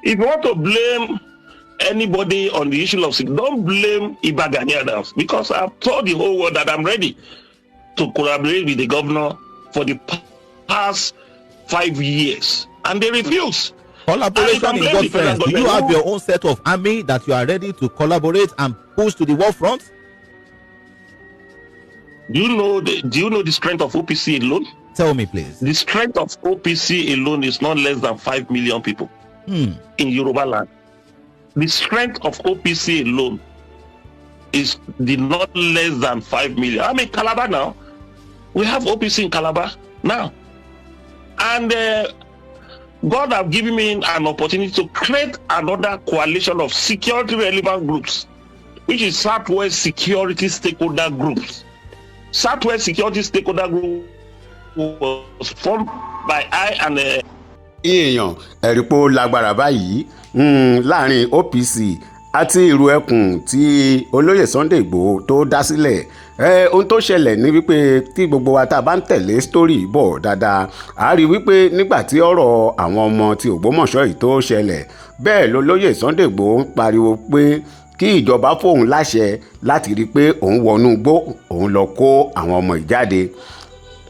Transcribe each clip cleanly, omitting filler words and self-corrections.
If you want to blame anybody on the issue of security, don't blame Iba Gani Adams, because I've told the whole world that I'm ready to collaborate with the governor for the past 5 years, and they refuse. Collaboration in what sense? Do you have your own set of army that you are ready to collaborate and push to the war front? Do you know the strength of OPC alone? Tell me, please. The strength of OPC alone is not less than 5 million people in Yoruba land. The strength of OPC alone is not less than 5 million. I'm in Calabar now. We have OPC in Calabar now. And God have given me an opportunity to create another coalition of security relevant groups, which is Southwest Security Stakeholder Groups. Southwest Security Stakeholder Group was formed by I and èèyàn ẹ̀rípo lágbára báyìí láàrin OPC àti ìrù ẹkùn tí olóyè Sunday Igboho tó dá sílẹ̀. Ohun tó ṣẹlẹ̀ ní wípé tí gbogbo wa tá a bá ń tẹ̀lé story bọ̀ dáadáa a rí wípé nígbà tí ọ̀rọ̀ àwọn ọmọ ti Ògbómọ̀ṣọ́ yìí tó ṣẹlẹ̀ bẹ́ẹ̀ lolóyè Sunday Igboho ń pariwo pé kí ìjọba fóun láṣẹ láti rí i pé òun wọnú igbó òun lọ kó àwọn ọmọ ìjáde.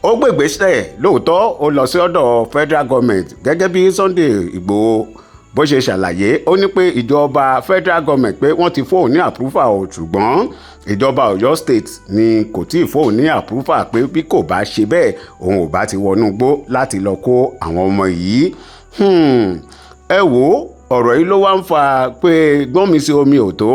Ó gbègbèsẹ̀ lóòótọ́ ó lọ sí ọ̀dọ̀ federal government gẹ́gẹ́ bí Sunday Igboho bó ṣe ṣàlàyé. Ó ní pé ìjọba federal government pé wọ́n ti fóun ní approval o, ṣùgbọ́n ìjọba Ọ̀yọ́ state ni kò tí ì fóun ní approval pé bí kò bá ṣe bẹ́ẹ̀ òun ò bá ti wọnú igbó láti lọ kó àwọn ọmọ yìí. Ẹ wo ọ̀rọ̀ yìí ló wá ń fa pé gbọ́n mi sí omi ò tó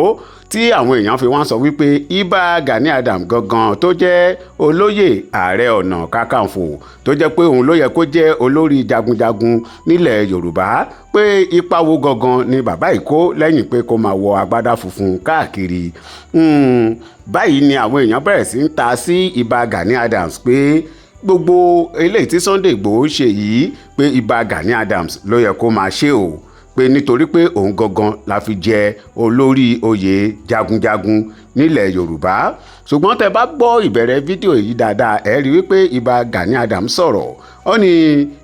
tí àwọn èèyàn fi wọ́n sọ wípé Iba Gani Adams gangan tó jẹ́ olóyè ààrẹ ọ̀nà kakanfò tó jẹ́ pé òun ló yẹ kó jẹ́ olórí jagunjagun nílẹ̀ Yorùbá pé ipa wo gangan ni bàbá yìí kó lẹ́yìn pé kó máa wọ agbádá funfun káàkiri. Báyìí ni àwọn èèyàn bẹ̀rẹ̀ sí ń ta sí Iba Gani Adams pé gbogbo eléyìí tí Sunday Igboho ṣe yìí pé Iba Gani Adams ló yẹ kó máa ṣe o, pé nítorí pé òun gangan la fi jẹ olórí oyè jagunjagun nílẹ̀ Yorùbá. Ṣùgbọ́n tẹ́ bá gbọ́ ìbẹ̀rẹ̀ fídíò yìí dáadáa ẹ rí wípé Iba Gani Adams sọ̀rọ̀. Ó ní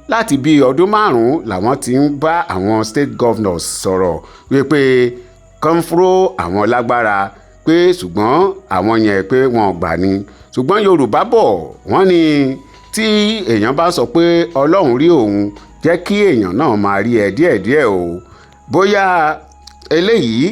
láti bí ọdún 5 làwọn ti ń bá àwọn state governors sọ̀rọ̀ wípé kọ́ńfúrò àwọn lágbára pé ṣùgbọ́n àwọn yẹn pé wọn ò gbà ní. Ṣùgbọ́n Yorùbá bọ̀ wọ́n ní tí èèyàn bá sọ pé Ọlọ́run rí òun jẹ́ kí èèyàn náà máa rí ẹ díẹ̀díẹ̀ o. Bóyá eléyìí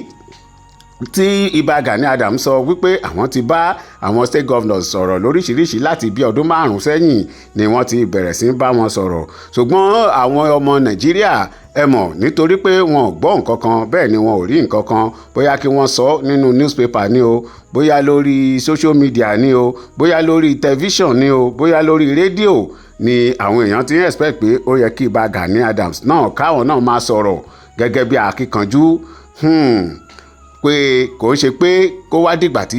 tí Iba Gani Adams sọ wípé àwọn ti bá àwọn state governors sọ̀rọ̀ lóríṣiríṣi láti bí ọdún 5 sẹ́yìn ni wọ́n ti bẹ̀rẹ̀ sí bá wọn sọ̀rọ̀. Ṣùgbọ́n àwọn ọmọ Nàìjíríà ẹ mọ̀ nítorí pé wọn ò gbọ́ nǹkan kan bẹ́ẹ̀ ni wọn ò rí nǹkan kan, bóyá kí wọ́n sọ nínú newspaper ni o, bóyá lórí social media ni o, bóyá lórí television ni o, bóyá lórí rédíò ni àwọn èèyàn ti ń expect pé ó yẹ kí Iba Gani Adams náà káwọn náà máa sọ̀rọ̀ gẹ́gẹ́ bí akíkanjú. Pé kò ń ṣe pé kó wá dìgbà tí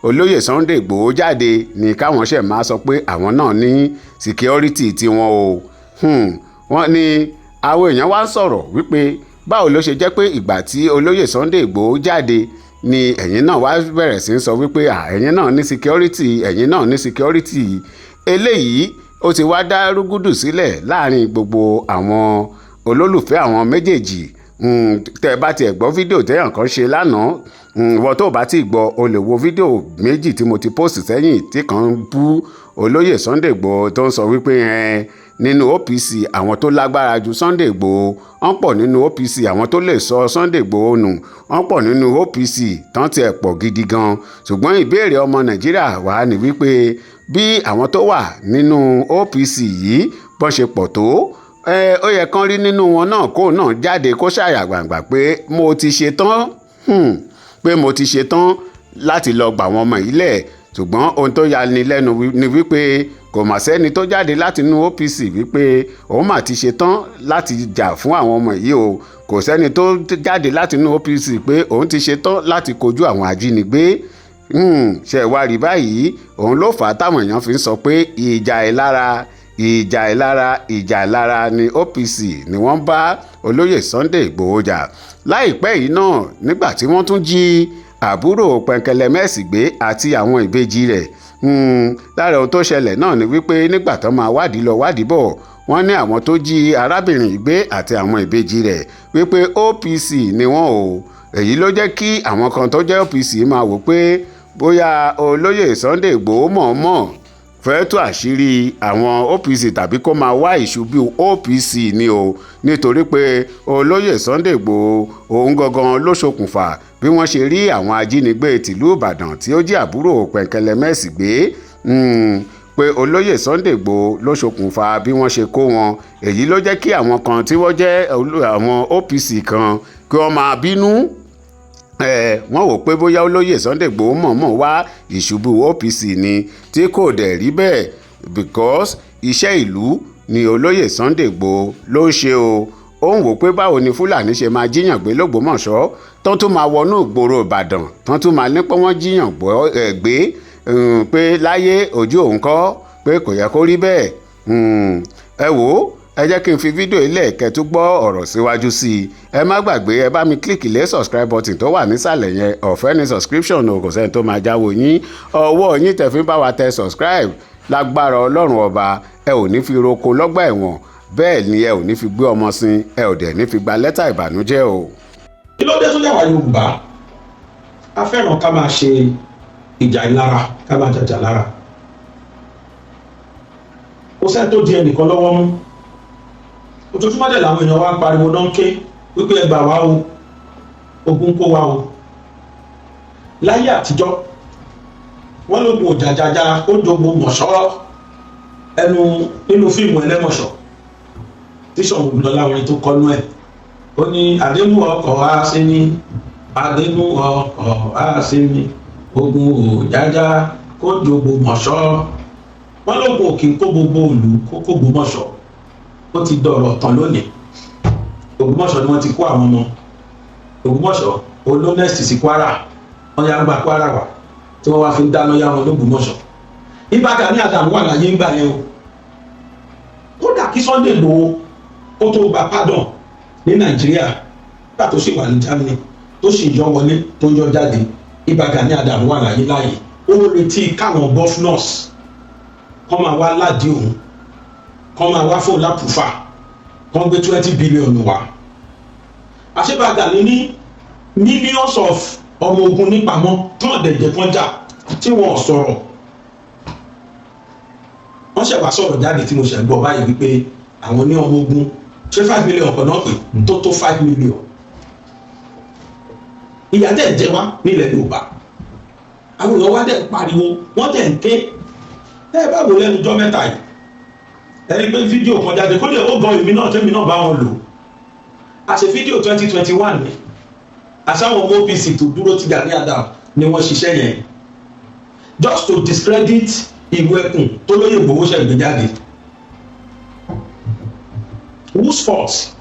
olóyè Sunday Igboho jáde ni káwọn ṣẹ̀ máa sọ pé àwọn náà ní security tiwọn o. Wọ́n ní àwọn èèyàn wá ń sọ̀rọ̀ wípé báwo ló ṣe jẹ́ pé ìgbà tí olóyè Sunday Igboho jáde ni ẹ̀yin náà wá bẹ̀rẹ̀ sí ń sọ wípé ẹ̀yin náà ní security, ẹ̀yin náà ní security. Eléyìí ó ti wá dá rúgúdù sílẹ̀ láàrin gbogbo àwọn olólùfẹ́ àwọn méjèèjì. Tẹ́ bá tiẹ̀ gbọ́ fídíò téèyàn kan ṣe lánàá, ìwọ tó bá ti gbọ́ o lè wo fídíò méjì tí mo ti post sẹ́yìn tí kan bú olóyè Sunday Igboho tó ń sọ wípé nínú OPC àwọn tó lágbára ju Sunday Igboho wọ́n pọ̀, nínú OPC àwọn tó lè sọ Sunday Igboho nù wọ́n pọ̀, nínú OPC tán tiẹ̀ pọ̀ gidi gan. Ṣùgbọ́n ìbéèrè ọmọ Nàìjíríà wà ní wípé bí àwọn tó wà nínú OPC yìí bọ́n ṣe pọ̀ tó ó yẹ kán rí nínú wọn náà kó náà jáde kó ṣàyà gbàǹgbà pé mo ti ṣe tán pé mo ti ṣe tán láti lọ gbà wọn ọmọ ilẹ̀. Ṣùgbọ́n ohun tó ya ni lẹ́nu ni wípé kò mà sẹ́ni tó jáde láti inú OPC wípé òun mà ti ṣe tán láti jà fún àwọn ọmọ yìí o. Kò sẹ́ni tó jáde láti inú OPC pé òun ti ṣe tán láti kojú àwọn ajínigbé. Ṣe wá rí báyìí òun ló fà á táwọn èèyàn fi ń sọ pé ìjà ìlara ni OPC ni wọ́n bá olóyè Sunday Igboho jà. Láìpẹ́ yìí náà nígbà tí wọ́n tún jí àbúrò Pẹ̀nkẹ́lẹ́mẹ́sì gbé àti àwọn ìbejì rẹ̀. Lára ohun tó ṣẹlẹ̀ náà ni wípé nígbà tó máa wádìí lọ wádìí bọ̀ wọ́n ní àwọn tó jí arábìnrin gbé àti àwọn ìbejì rẹ̀ wípé OPC ni wọ́n o èyí ló jẹ́ kí àwọn kan tó jẹ́ OPC máa wò pé bóyá olóyè Sunday Igboho mọ̀ọ́mọ̀ fẹ́ tú àṣírí àwọn OPC tàbí kó máa wá ìṣubú OPC ni o nítorí pé olóyè Sunday Igboho òun gangan ló ṣokùnfà bí wọ́n ṣe rí àwọn ajínigbé tìlú Ìbàdàn tí ó jẹ́ àbúrò Pẹ̀nkẹ́lẹ́ Mercy gbé pé olóyè Sunday Igboho ló ṣokùnfà bí wọ́n ṣe kó wọn èyí ló jẹ́ kí àwọn kan tí wọ́n jẹ́ àwọn OPC kan kí wọ́n máa bínú wọ́n wò pé bóyá olóyè Sunday Igboho mọ̀ọ́mọ̀ wá ìṣubú OPC ni tí kò dẹ̀ rí bẹ́ẹ̀ because iṣẹ́ ìlú ni olóyè Sunday Igboho ló ń ṣe o ó ń wò pé báwo ni Fúlàní ṣe máa jíyàn gbé l'Ógbómọ̀ṣọ́ tán tún máa wọnú ìgboro Ìbàdàn tán tún máa ní pé wọ́n jíyàn gbé pé láyé ojú òun kọ́ pé kò yẹ kó rí bẹ́ẹ̀ ẹ wò ó ẹ jẹ́ kí n fi fídíò ilé kẹ́tù gbọ́ ọ̀rọ̀ síwájú sí i ẹ má gbàgbé ẹ bá mi kílìkì lé subscribe button tó wà nísàlẹ̀ yẹn ọ̀fẹ́ ní subscription o kò sẹ́ni tó máa jáwọ́ yín ọwọ́ yín tẹ̀ fi bá wa tẹ subscribe lágbára Ọlọ́run ọba ẹ ò ní fi roko lọ́gbà ẹ̀wọ̀n bẹ́ẹ̀ ni ẹ ò ní fi gbé ọmọ sin ẹ ò dẹ̀ ní fi gba lẹ́tà ìbànújẹ́ o. kí ló dé tó yàwá Yorùbá a fẹ́ràn ká máa ṣe ìjà ìlara ká máa jàjà lára kò sẹ́ni tó di ẹnìkan lọ́wọ́ mú ojoojúmọ́ dẹ̀ làwọn èèyàn wá ń pariwo náà ń ké wípé ẹ gbà wá o ogun kó wa o láyé àtijọ́ wọ́n lógun òjàjàjà ó jogbo mọ̀ṣọ́ ẹnu nínú fíìmù ẹlẹ́mọ̀ṣọ́ tíṣọ̀ Ògúnlọlá orin tó kọ́nú ẹ̀ ó ní àdénú ọkọ̀ á sí ní àdénú ọkọ̀ á sí ní ogun òjàjà kó jogbo mọ̀ṣọ́ wọ́n lógun òkè kó gbogbo òlù kó gbogbo mọ̀ṣọ́ ó ti dọ̀rọ̀ tán lónìí Ògbómọ̀ṣọ́ ni wọ́n ti kó àwọn ọmọ Ògbómọ̀ṣọ́ olónẹ́sì sí Kwara wọ́n yá gba Kwara wá tí wọ́n wá fi ń dáná yá wọn l'Ógbómọ̀ṣọ́ Ìbà Gani Adams wà láyé ń gbà yẹn o kódà kí Sunday Igboho ó tó gba pardon ní Nàìjíríà nígbà tó sì wà ní Germany tó sì yọ wọlé tó yọ jáde Ìbà Gani Adams wà láyé láàyè ó retí káwọn governors kọ́ máa wá ládìí òun kọ́ máa wá fún lápùfà kọ́ gbé 20 billion wá Ìbà Gani ní millions of ọmọ ogun nípamọ́ tán dẹ̀jẹ̀ kan jà tí wọ́n sọ̀rọ̀ wọ́n ṣẹ̀wá sọ̀rọ̀ jáde tí mo ṣẹ̀ gbọ́ báyìí wípé àwọn ní ọmọ ogun ṣé 5 million kan náà pè tó 5 million ìyà dẹ̀ jẹ wá nílẹ̀ Yorùbá àwọn èèyàn wá dẹ̀ pariwo wọ́n dẹ̀ ń ké ẹ bá wò lẹ́nu jọ́ mẹ́ta yìí ẹni pé fídíò kan jáde kó lè ó gan èmi náà tẹ́mi náà bá wọn lò àṣẹ fídíò 2021 ni àṣàwọn ọmọ OPC tó dúró ti Gani Adams ni wọ́n ṣiṣẹ́ yẹn just to discredit ìlú ẹkùn tó lóye Ìgbòho ṣe gbé jáde whose fault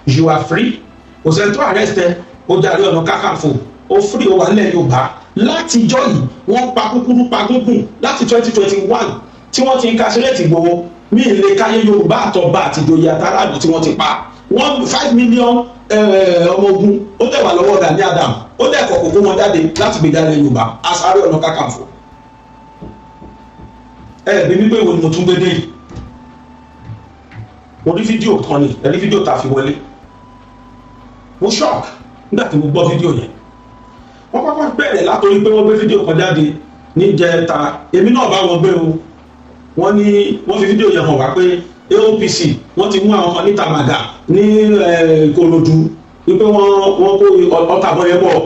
you are free kò sẹ́ni tó arrest ẹ ó Ààrẹ Ọ̀nà Kakanfò ó free ó wà nílẹ̀ Yorùbá látijọ́ yìí wọ́n pa kúkúrú pa gúngùn láti 2021 tí wọ́n ti ń incarcerate Ìgbòho ní ilé káyé Yorùbá àtọ̀bà àti ìjòyè àtàràdù tí wọ́n ti pa 5 million ọmọ ogun ó dẹ̀ wà lọ́wọ́ Gani Adams ó dẹ̀ kọ̀kọ̀ kó wọn jáde láti gbé jáde Yorùbá as Ààrẹ Ọ̀nà Kakanfò bí wípé wo ni mo tún gbé dé yìí mo rí fídíò kan ní ẹ̀rí fídíò tá a fi wọlé mo shock nígbà tí mo gbọ́ fídíò yẹn wọ́n kọ́kọ́ bẹ̀rẹ̀ látòrí pé wọ́n gbé fídíò kan jáde níjẹta èmi náà bá wọn gbé o wọ́n ní wọ́n fi fídíò yẹn hàn wá pé AOPC wọ́n ti mú àwọn kan ní Tamaga ní Ìkòròdú wípé wọ́n kó ọta àbọ̀ yẹn bọ̀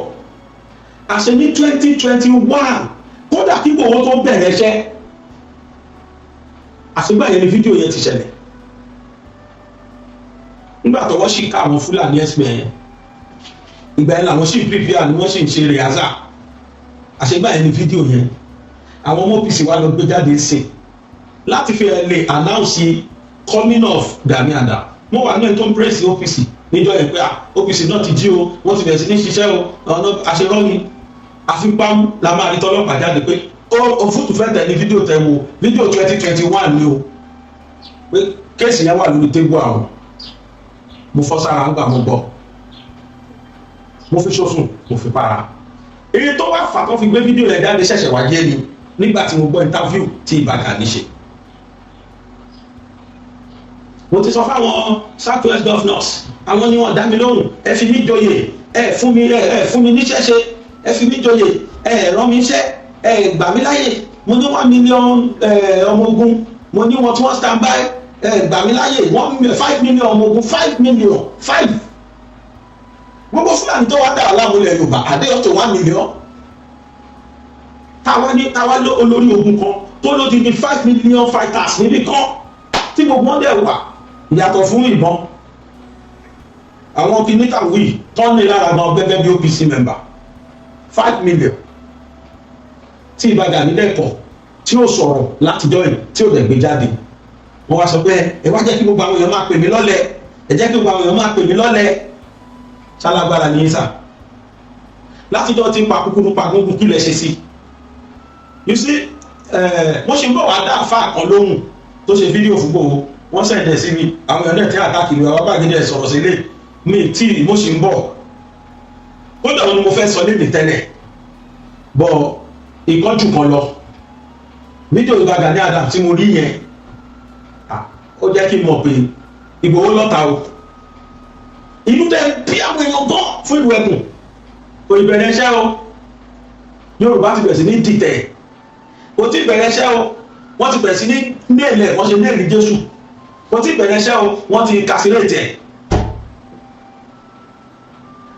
àṣẹ ní 2021 kódà kí Ìgbòho tó bẹ̀rẹ̀ iṣẹ́ àṣegbà yẹn ni fídíò yẹn ti ṣẹlẹ̀ nígbà tọwọ́ sì ká àwọn Fúlàní ẹ̀sìn yẹn ìgbà yẹn làwọn sì prepare ni wọ́n sì ń ṣe rìhásà àṣegbà yẹn ni fídíò yẹn àwọn ọmọ OPC wa lọ gbé jáde sí láti fi lè announce coming of Gani Adams mo wà ní ẹni tó ń praise OPC níjọ́ yẹn pé OPC náà ti jí o wọ́n ti bẹ̀rẹ̀ sí ní ṣiṣẹ́ o ọ̀nà àṣerọ́ni àfipámú la máa rí tọ́lọ́pàá jáde pé òfútù fẹ́ tẹ̀ ní fídíò tẹ̀ wo fídíò 2021 ni o pé kéèsì yẹn wà lórí tébù àwọn mo fọ́ sára ń gbà mo gbọ́ mo fi ṣòfò mo fi para èyí tó wá fà tó fi gbé fídíò rẹ̀ jáde ṣẹ̀ṣẹ̀ wá jẹ́ ni nígbà tí mo gbọ́ interview tí Ìbà Gani ṣe mo ti sọ fáwọn south west governors àwọn ni wọ́n dá mi lóhùn ẹ fi mí joyè ẹ fún mi níṣẹ́ ṣe ẹ fi mí joyè ẹ rán mi iṣẹ́ ẹ gbà mí láyè mo ní 1 million ọmọ ogun mo ní wọn tí wọ́n stand by ẹ gbà mí láyè 5 million ọmọ ogun 5 million 5 gbogbo Fúlàní tó wá dà aláwọlẹ̀ Yorùbá àdéhùn tó 1 million táwa ló olórí ogun kan tó ló ti di 5 million fighters níbi kan tí gbogbo wọn dẹ̀ wà yàtọ̀ fún ìbọn àwọn kìnnìkan wí tọ́ni lára gan gẹ́gẹ́ bí OPC member 5 million tí ìbàdàn nílẹ̀ kọ̀ tí ó sọ̀rọ̀ látijọ́ yìí tí ó dẹ̀ gbé jáde wọ́n wá sọ pé ẹ wá jẹ́ kí gbogbo àwọn èèyàn máa pè mí lọ́lẹ̀ ẹ jẹ́ kí gbogbo àwọn èèyàn máa pè mí lọ́lẹ̀ ṣálágbára ní ìsà látijọ́ tí ń pa kúkúrú pa gbogbo kí lẹ ṣe sí you see wọ́n ṣe ń bọ̀ wá dá àfáà kan lóhùn tó ṣe fídíò fún gbòòwò wọ́n sẹ̀dẹ̀ sí mi àwọn èèyàn náà tí àtàkìrì àwọn bàgídẹ̀ sọ̀rọ̀ sílé mi tí mo ṣe ń bọ̀ kódà wọn ni mo fẹ́ sọ lébi tẹ́lẹ̀ bọ̀ ìkọ́jù kan lọ fídíò Gani Adams tí mo rí yẹn ó jẹ́ kí n mọ̀ pé Ìgbòho lọ́ta o inú tẹ́ bí àwọn èèyàn gan fún ìlú ẹkùn kò ìbẹ̀rẹ̀ iṣẹ́ o Yorùbá ti bẹ̀rẹ̀ sí ní dìtẹ̀ kò tí ìbẹ̀rẹ̀ iṣẹ́ o wọ́n ti bẹ̀rẹ̀ sí ní nílẹ̀ wọ́n ṣe nílẹ̀ Jésù kò tí ìbẹ̀rẹ̀ iṣẹ́ o wọ́n ti kàfírètì ẹ̀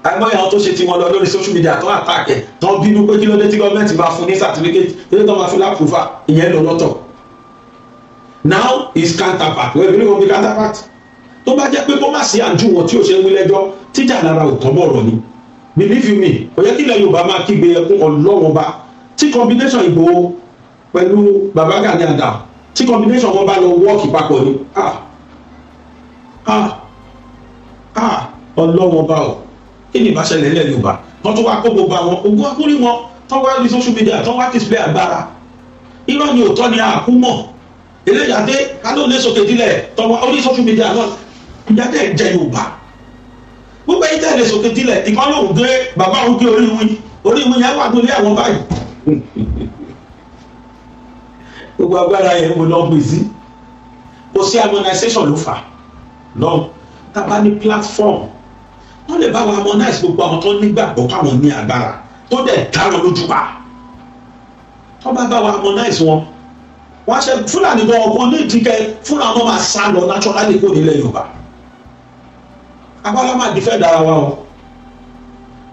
àìmọye àwọn tó ṣe tiwọn lọ lórí social media tó àtàkẹ́ tó ń bínú pé kí ló dé tí gọ́ọ̀mẹ̀ntì máa fún ní certificate tí tó máa fi lápòfà ìyẹn lọ lọ́tọ̀ now is counterpart wẹ́n bí wọ́n fi counterpart tó bá jẹ́ pé kó má sí àjú wọn tí ò ṣe ń wí lẹ́jọ́ tíjà lára ò tọ́ bọ̀rọ̀ ni believe you me kò yẹ kí ilẹ̀ Yorùbá máa kígbe ẹkún ọlọ́wọ́n bá tí combination Ìgbòho pẹ̀lú bàbá Gani Adams tí combination wọn bá lọ wọ́ọ̀kì papọ̀ ni ọlọ́wọ́n bá ọ̀ kí ni ìbáṣẹlẹ̀ ilẹ̀ Yorùbá wọ́n tó wá kó gbogbo àwọn ogun akúrí wọn tó wá ní social media tó wá display agbára irọ́ ni òótọ́ ni àkú mọ̀ eléyàdé kálọ̀ lé sókè dílẹ̀ tó wá orí social media náà ìyáde jẹ Yorùbá gbogbo ẹ̀yìn tẹ̀lé sókè dílẹ̀ ìkan lóhùn gbé bàbá òun gbé orí ìwé yẹn wà nílé àwọn báyìí gbogbo agbára yẹn mo lọ gbé sí kò sí harmonization ló fà lọ tábà ní platform wọ́n lè bá wa harmonize gbogbo àwọn tó nígbàgbọ́ káwọn ní agbára tó dẹ̀ dá wọn lójú pa tó bá wa harmonize wọn wọ́n ṣe Fúlàní gan ọgbọ́n ní ìdíkẹ́ fúnra wọn máa sá lọ naturally kó nílẹ̀ Yorùbá agbára máa defend ara wa o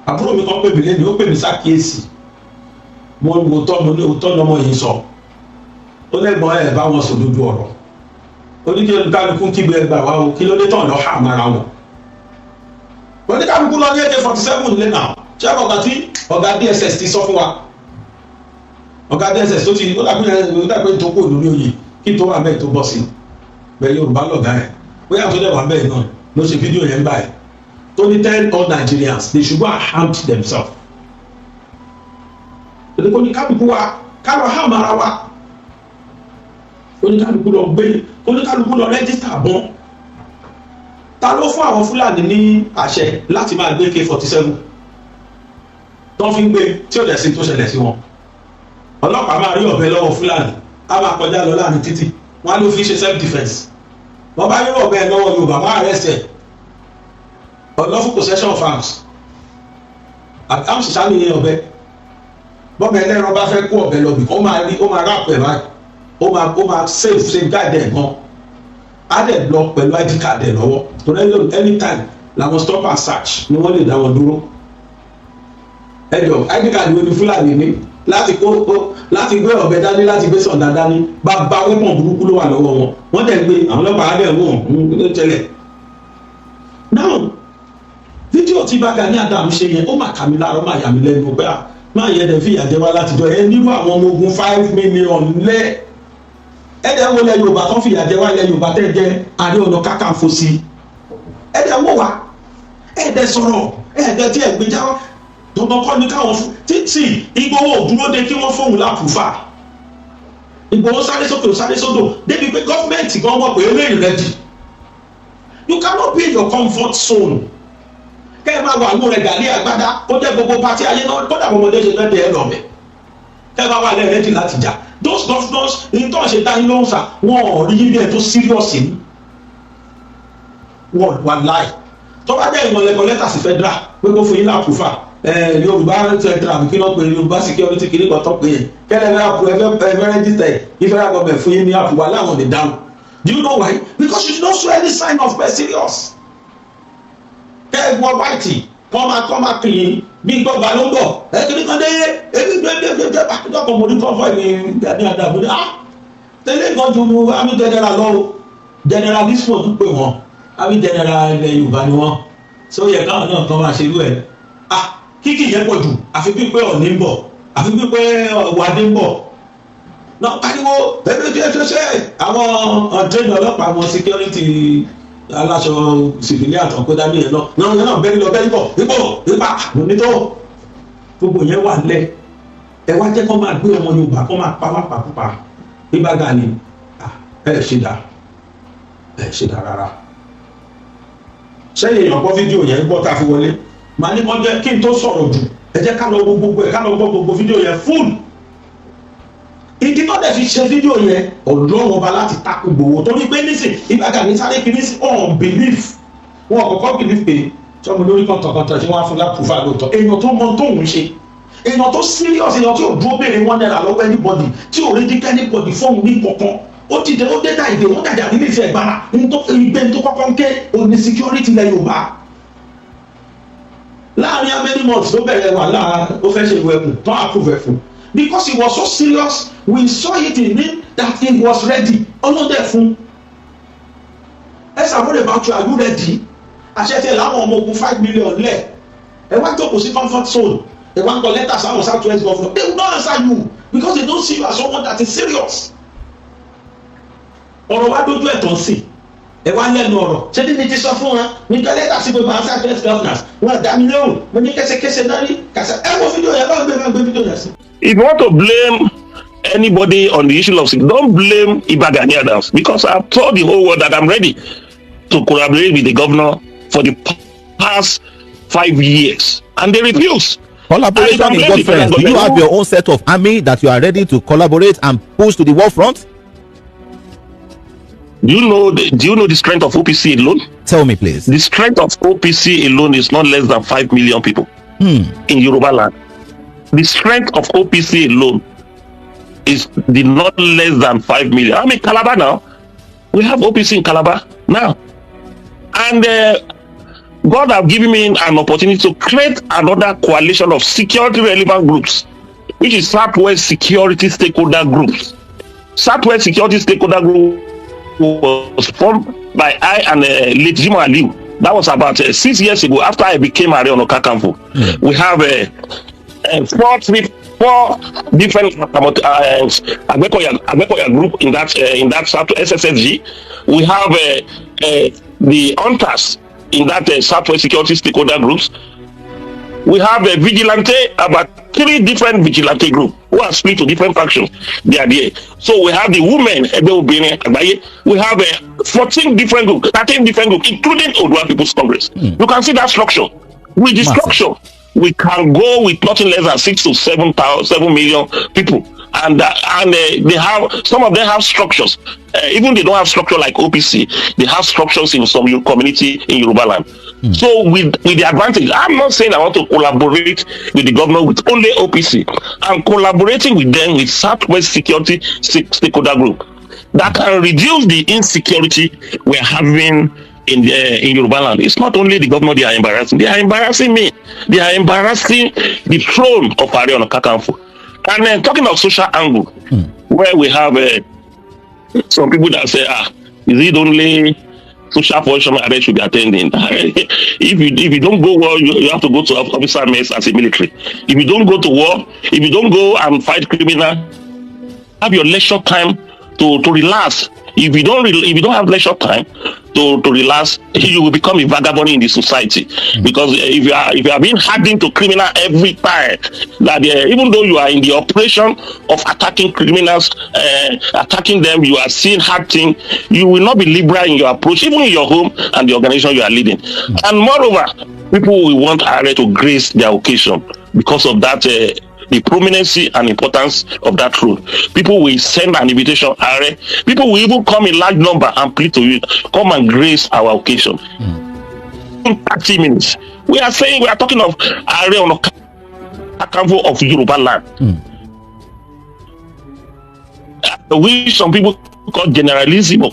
àbúrò mi kan pè mí lẹ́nu ó pè mí sákìyèsí mo ní òótọ́ lọ́mọ yìí sọ ó lẹ́gbọ́n ẹ̀ bá wọn sòdodo ọ̀rọ̀ oníkẹ́ kálukú kígbe ẹgbà wa o kí ló dé tán lọ hà mára wọn wọ́n ní kálukú lọ ní AK-47 lé náà ṣé ọ̀gá tí ọ̀gá DSS ti sọ fún wa ọ̀gá DSS tó ti ó dàgbé tó kó lórí oyè kí tó wà bẹ́ẹ̀ tó bọ́ sí bẹ́ẹ̀ Yorùbá lọ̀gá ẹ̀ bóyá tó dẹ̀ wà bẹ́ẹ̀ náà ló ṣe fídíò yẹn báyìí tó ní tell all Nigerians they should go and harm themselves kò ní kálukú wa kálọ̀ hà mára wa oníkálukú lọ gbé oníkálukú lọ rẹ́jísítà bọ́n ta ló fún àwọn Fúlàní ní àṣẹ láti máa gbé AK-47 tó fi ń gbé tí ò dẹ̀ sí tó ṣẹlẹ̀ sí wọn ọlọ́pàá máa rí ọ̀bẹ lọ́wọ́ Fúlàní á máa kọjá lọ láàrin títì wọn á ló fi ṣe self defence wọ́n bá rí ọ̀bẹ lọ́wọ́ Yorùbá wọ́n arrest ẹ̀ unlawful possession of arms arms ṣáà nìyẹn ọ̀bẹ bọ́mọ ẹlẹ́ran bá fẹ́ kó ọ̀bẹ lọ bì ó máa ráàpù ẹ̀ báyìí ó máa save guide ẹ̀ gan á dẹ̀ lọ pẹ̀lú ID card ẹ̀ lọ́wọ́ torí anytime làwọn stop and search ni wọ́n lè dá wọn dúró ẹ̀jọ̀ ID card wo ni Fúlàní ní láti gbé ọ̀bẹ dání láti gbé sọ̀dá dání bàbá wẹ́pọ̀n burúkú ló wà lọ́wọ́ wọ́n dẹ̀ gbé àwọn ọlọ́pàá á dẹ̀ wọ́n ló tẹ̀lẹ̀ now fídíò tí Gani Adams ṣe yẹn ó mà kà mí lára ó mà yà mí lẹ́nu pé máa yẹ dẹ̀ fìyà jẹ wá látijọ́ ẹ nínú àwọn ọmọ ogun 5 million lẹ́ ẹ̀dẹ̀ wo lẹ Yorùbá tó fìyà jẹ wá ilẹ̀ Yorùbá tẹ́ jẹ́ Ààrẹ Ọ̀nà Kakanfò sí ẹ̀dẹ̀ wò wá ẹ̀dẹ̀ sọ̀rọ̀ ẹ̀dẹ̀ tí ẹ̀ gbé jáwọ́ dandan kọ́ ní káwọn fún títí Ìgbòho dúró de kí wọ́n fóun lápùfà Ìgbòho sáré sókè sáré sódò débi pé gọ́fìmẹ̀ntì gan wọ̀ pé eléyìí rẹ́dì you cannot be in your comfort zone kẹ́ ẹ máa wà ní rẹ̀ gàlí àgbádá ó jẹ́ gbogbo pati ayé náà kódà ọmọdé ṣe lẹ́dẹ̀ẹ́ ẹ̀ lọ́mẹ̀ kẹ́ ẹ máa wà lẹ́yìn rẹ́dì láti jà those governors ní tó ṣe dání lóhùn sà wọn ò rí bí ẹ tó serious ní world wà láì tó bá jẹ́ ìmọ̀lẹ́kọ̀ lẹ́tà sí federal pé kó fún yín láàpùfà Yorùbá central àbí kí ló pe Yorùbá security kìíní kan tó pé yẹn kẹ́lẹ́ fẹ́ register ní federal government fún yín ní àpùwà láwọn lè dáhùn. Do you know why? Because you don't show any sign of being serious. Kẹ́gbọ́n báyìí kọ́ máa pè yín bí gbọ́gbà ló ń bọ̀ kìíní kan dé gbẹ́gbẹ́gbẹ́gbẹ́ àkójọpọ̀ mo ní kọ́fọ́ ìrìn ní àdàbò ní tẹ́lẹ̀ kan ju army general lọ́wọ́ generalismo tó pè wọ́n army general ilẹ̀ Yorùbá ni wọ́n so yẹ káwọn náà kan máa ṣe irú ẹ̀ kíkì yẹn pọ̀ jù àfi pípẹ́ Ọ̀ọ̀ni ń bọ̀ àfi pípẹ́ Wàdé ń bọ̀ náà pariwo ẹgbẹ́ àwọn ọ̀dẹ́ni ọlọ́pàá àwọn security aláṣọ civilian àtọ̀kọ́ dání yẹn náà bẹ́ẹ̀ lọ bẹ́ẹ̀ bọ̀ nípa onítọ̀ gbogbo yẹn wà lẹ̀ ẹ wá jẹ́ kó máa gbé ọmọ Yorùbá kó máa pa wá pàkúpà nígbà gani ẹ ṣe dá rárá sẹ́yìn èèyàn gbọ́ fídíò yẹn gbọ́ tá a fi wọlé màá ní kọ́ jẹ́ kí n tó sọ̀rọ̀ jù ẹ jẹ́ ká lọ wo gbogbo ẹ̀ ká lọ gbọ́ gbogbo fídíò yẹn full ìdí tó dẹ̀ fi ṣe fídíò yẹn ọ̀dọ́ ọba láti takò Ìgbòho torí pé nísìn ìgbà gani sáré kiri sí belief wọn kọ́kọ́ belief pé sọmọ lórí kọ̀ǹtọ̀kọ̀ǹtọ̀ tí wọ́n á fún lápùfà lóòótọ́ èèyàn tó mọ tóun ṣe èèyàn tó serious èèyàn tí ò dúró béèrè wọn náírà lọ́wọ́ anybody tí ò rí díkẹ́ anybody fóun ní kankan ó ti dé ó dé dá ìdè wọn dàjà nílé ìfẹ́ ìgbàlá ìgbẹ́ tó kọ́kọ́ ń ké òní security ilẹ̀ Yorùbá láàrin amẹ́ni months ló bẹ̀rẹ̀ wàhálà ó fẹ́ ṣe ìwé ẹkùn tó approve ẹ̀ fún because he was so serious we saw it in him that he was ready ọlọ́dẹ fún ẹ ṣàfihàn about you are you ready àṣetẹ làwọn ọmọ ogun 5 million lẹ̀ ẹ wá jókòó sí comfort zone ẹ wá ń kọ lẹ́tà sáwọn South West governor they will not answer you because they don't see you as someone that is serious ọ̀rọ̀ wá dójú ẹ̀tọ́ sí ẹ wá lẹ́nu ọ̀rọ̀ ṣé ní ti sọ fún wọn ní kọ́ lẹ́tà sí gbogbo àwọn South West governors wọn dá mi lóhùn mo ní kẹsẹkẹsẹ náà rí kàṣẹ ẹ wo fídíò yẹn báwo gbé fídíò yẹn sí. If you want to blame anybody on the issue of security, don't blame Iba Gani Adams because I've told the whole world that I'm ready to collaborate with the governor for the past 5 years and they refuse. Collaboration is good, friends. Do you have your own set of army that you are ready to collaborate and push to the war front? Do you know the strength of OPC alone? Tell me, please. The strength of OPC alone is not less than 5 million people in Yoruba land. The strength of OPC alone is not less than 5 million. I mean, Calabar now. We have OPC in Calabar now. And God have given me an opportunity to create another coalition of security relevant groups, which is Southwest Security Stakeholder Groups. Southwest Security Stakeholder Group was formed by I and late Jimo Aliu. That was about 6 years ago after I became Ààrẹ Ọ̀nà Kakanfò. We have 4 different Agbekoya group in that South SSSG. We have the hunters in that Southwest Security Stakeholder Groups. We have a vigilante, about 3 different vigilante groups who are split to different factions. They are there. So we have the women, we have 14 different groups, 13 different groups, including Odua People's Congress. You can see that structure. With the structure, we can go with nothing less than 6 to 7 million people. And they have, some of them have structures. Even they don't have structure like OPC, they have structures in some community in Yoruba land. So with the advantage, I'm not saying I want to collaborate with the government with only OPC. I'm collaborating with them with Southwest Security Stakeholder Group that can reduce the insecurity we're having in Yoruba land. It's not only the government they are embarrassing me. They are embarrassing the throne of Ààrẹ Ọ̀nà Kakanfò. And then talking of social angle, where we have some people that say, is it only social function Ààrẹ should be attending? If you don't go war, you have to go to officer mess as a military. If you don't go to war, if you don't go and fight criminal, have your leisure time to relax. If you don't have leisure time to relax, you will become a vagabond in the society. Because if you are being hardened to criminal every time, that even though you are in the operation of attacking criminals, attacking them, you are seeing hard things, you will not be liberal in your approach, even in your home and the organization you are leading. And moreover, people will want Ààrẹ to grace their occasion because of that the prominency and importance of that road. People will send an invitation. People will even come in large number and plead to you, come and grace our occasion. 30 minutes. We are talking of Are Ona Kakanfo of Yoruba land. Which some people call generalissimo.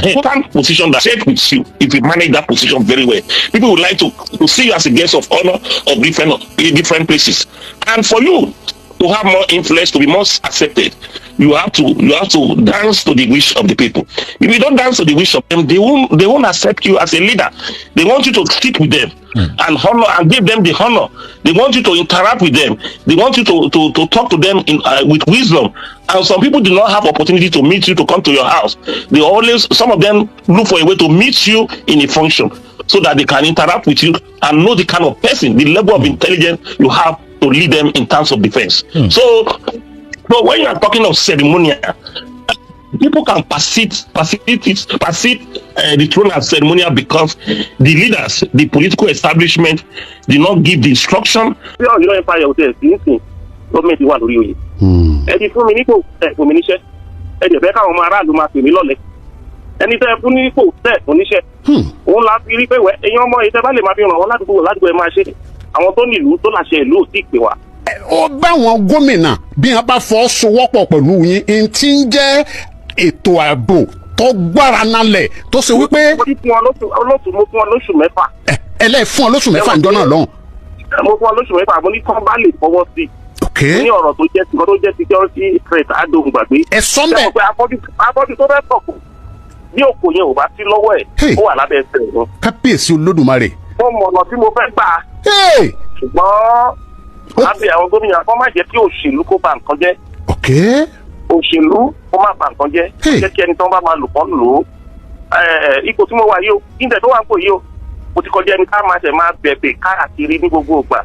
Important position that shared with you if you manage that position very well. People would like to see you as a guest of honor of different places. And for you to have more influence, to be more accepted, you have to dance to the wish of the people. If you don't dance to the wish of them, they won't accept you as a leader. They want you to stick with them and honor and give them the honor. They want you to interact with them. They want you to talk to them with wisdom. And some people do not have opportunity to meet you, to come to your house. Some of them look for a way to meet you in a function so that they can interact with you and know the kind of person, the level of intelligence you have to lead them in terms of defense. So when you are talking of ceremonial, people can perceive the throne as ceremonial because the leaders, the political establishment, did not give the instruction. Ẹni fún mi ní kò tẹ̀ fún mi níṣẹ́ ẹ̀jẹ̀ fẹ́ káwọn ọmọ aráàlú máa pè mí lọ́lẹ̀ ẹni tẹ́ fún ní kò tẹ̀ fún níṣẹ́ òun la fi rí pé ẹ̀yin ọmọ ìtẹ́ bá lè máa fi ràn wọ́n ládùúgbò ẹ̀ máa ṣe àwọn tó nílùú tó láṣẹ ìlú ò tí ì pè wá. Ó bá àwọn gómìnà bí wọ́n bá fọ́ sowọ́pọ̀ pẹ̀lú yín tí ń jẹ́ ètò ààbò tó gbára nálẹ̀ tó ṣe wípé. mo fún wọn lóṣù mẹ́fà. Ẹlẹ́fún ọ lóṣù mẹ́fà ńjọ́ náà lọ́hùn. Mo fún wọn lóṣù mẹ́fà mo ní kán bá lè fọwọ́ sí i. Ní ọ̀rọ̀ tó jẹ́ security threat àdóhùn gbàgbé. Ẹ sọ mẹ́. Afọ́jú tó fẹ́ tọ̀kù bí òkò yẹn ò bá sí lọ́wọ́ ẹ̀ ó wà lábẹ́ ẹsẹ̀ wọn. Kábíyèsí Olódùmarè. Mo mọ̀ ọ̀nà tí mo fẹ́ gbà. Ṣùgbọ́n lábẹ́ àwọn gómìnà kan má jẹ́ kí òṣèlú kó ba nǹkan jẹ́. Òṣèlú kó má ba nǹkan jẹ́. Jẹ́ kí ẹni tó ń bá máa lò kán lò ó. Ipò tí mo wà yìí o, ìjẹ́ tó wà ń pò yìí o. Mo ti kọjá ẹni ká máa bẹ̀bẹ̀ káàkiri ní gbogbo ìgbà.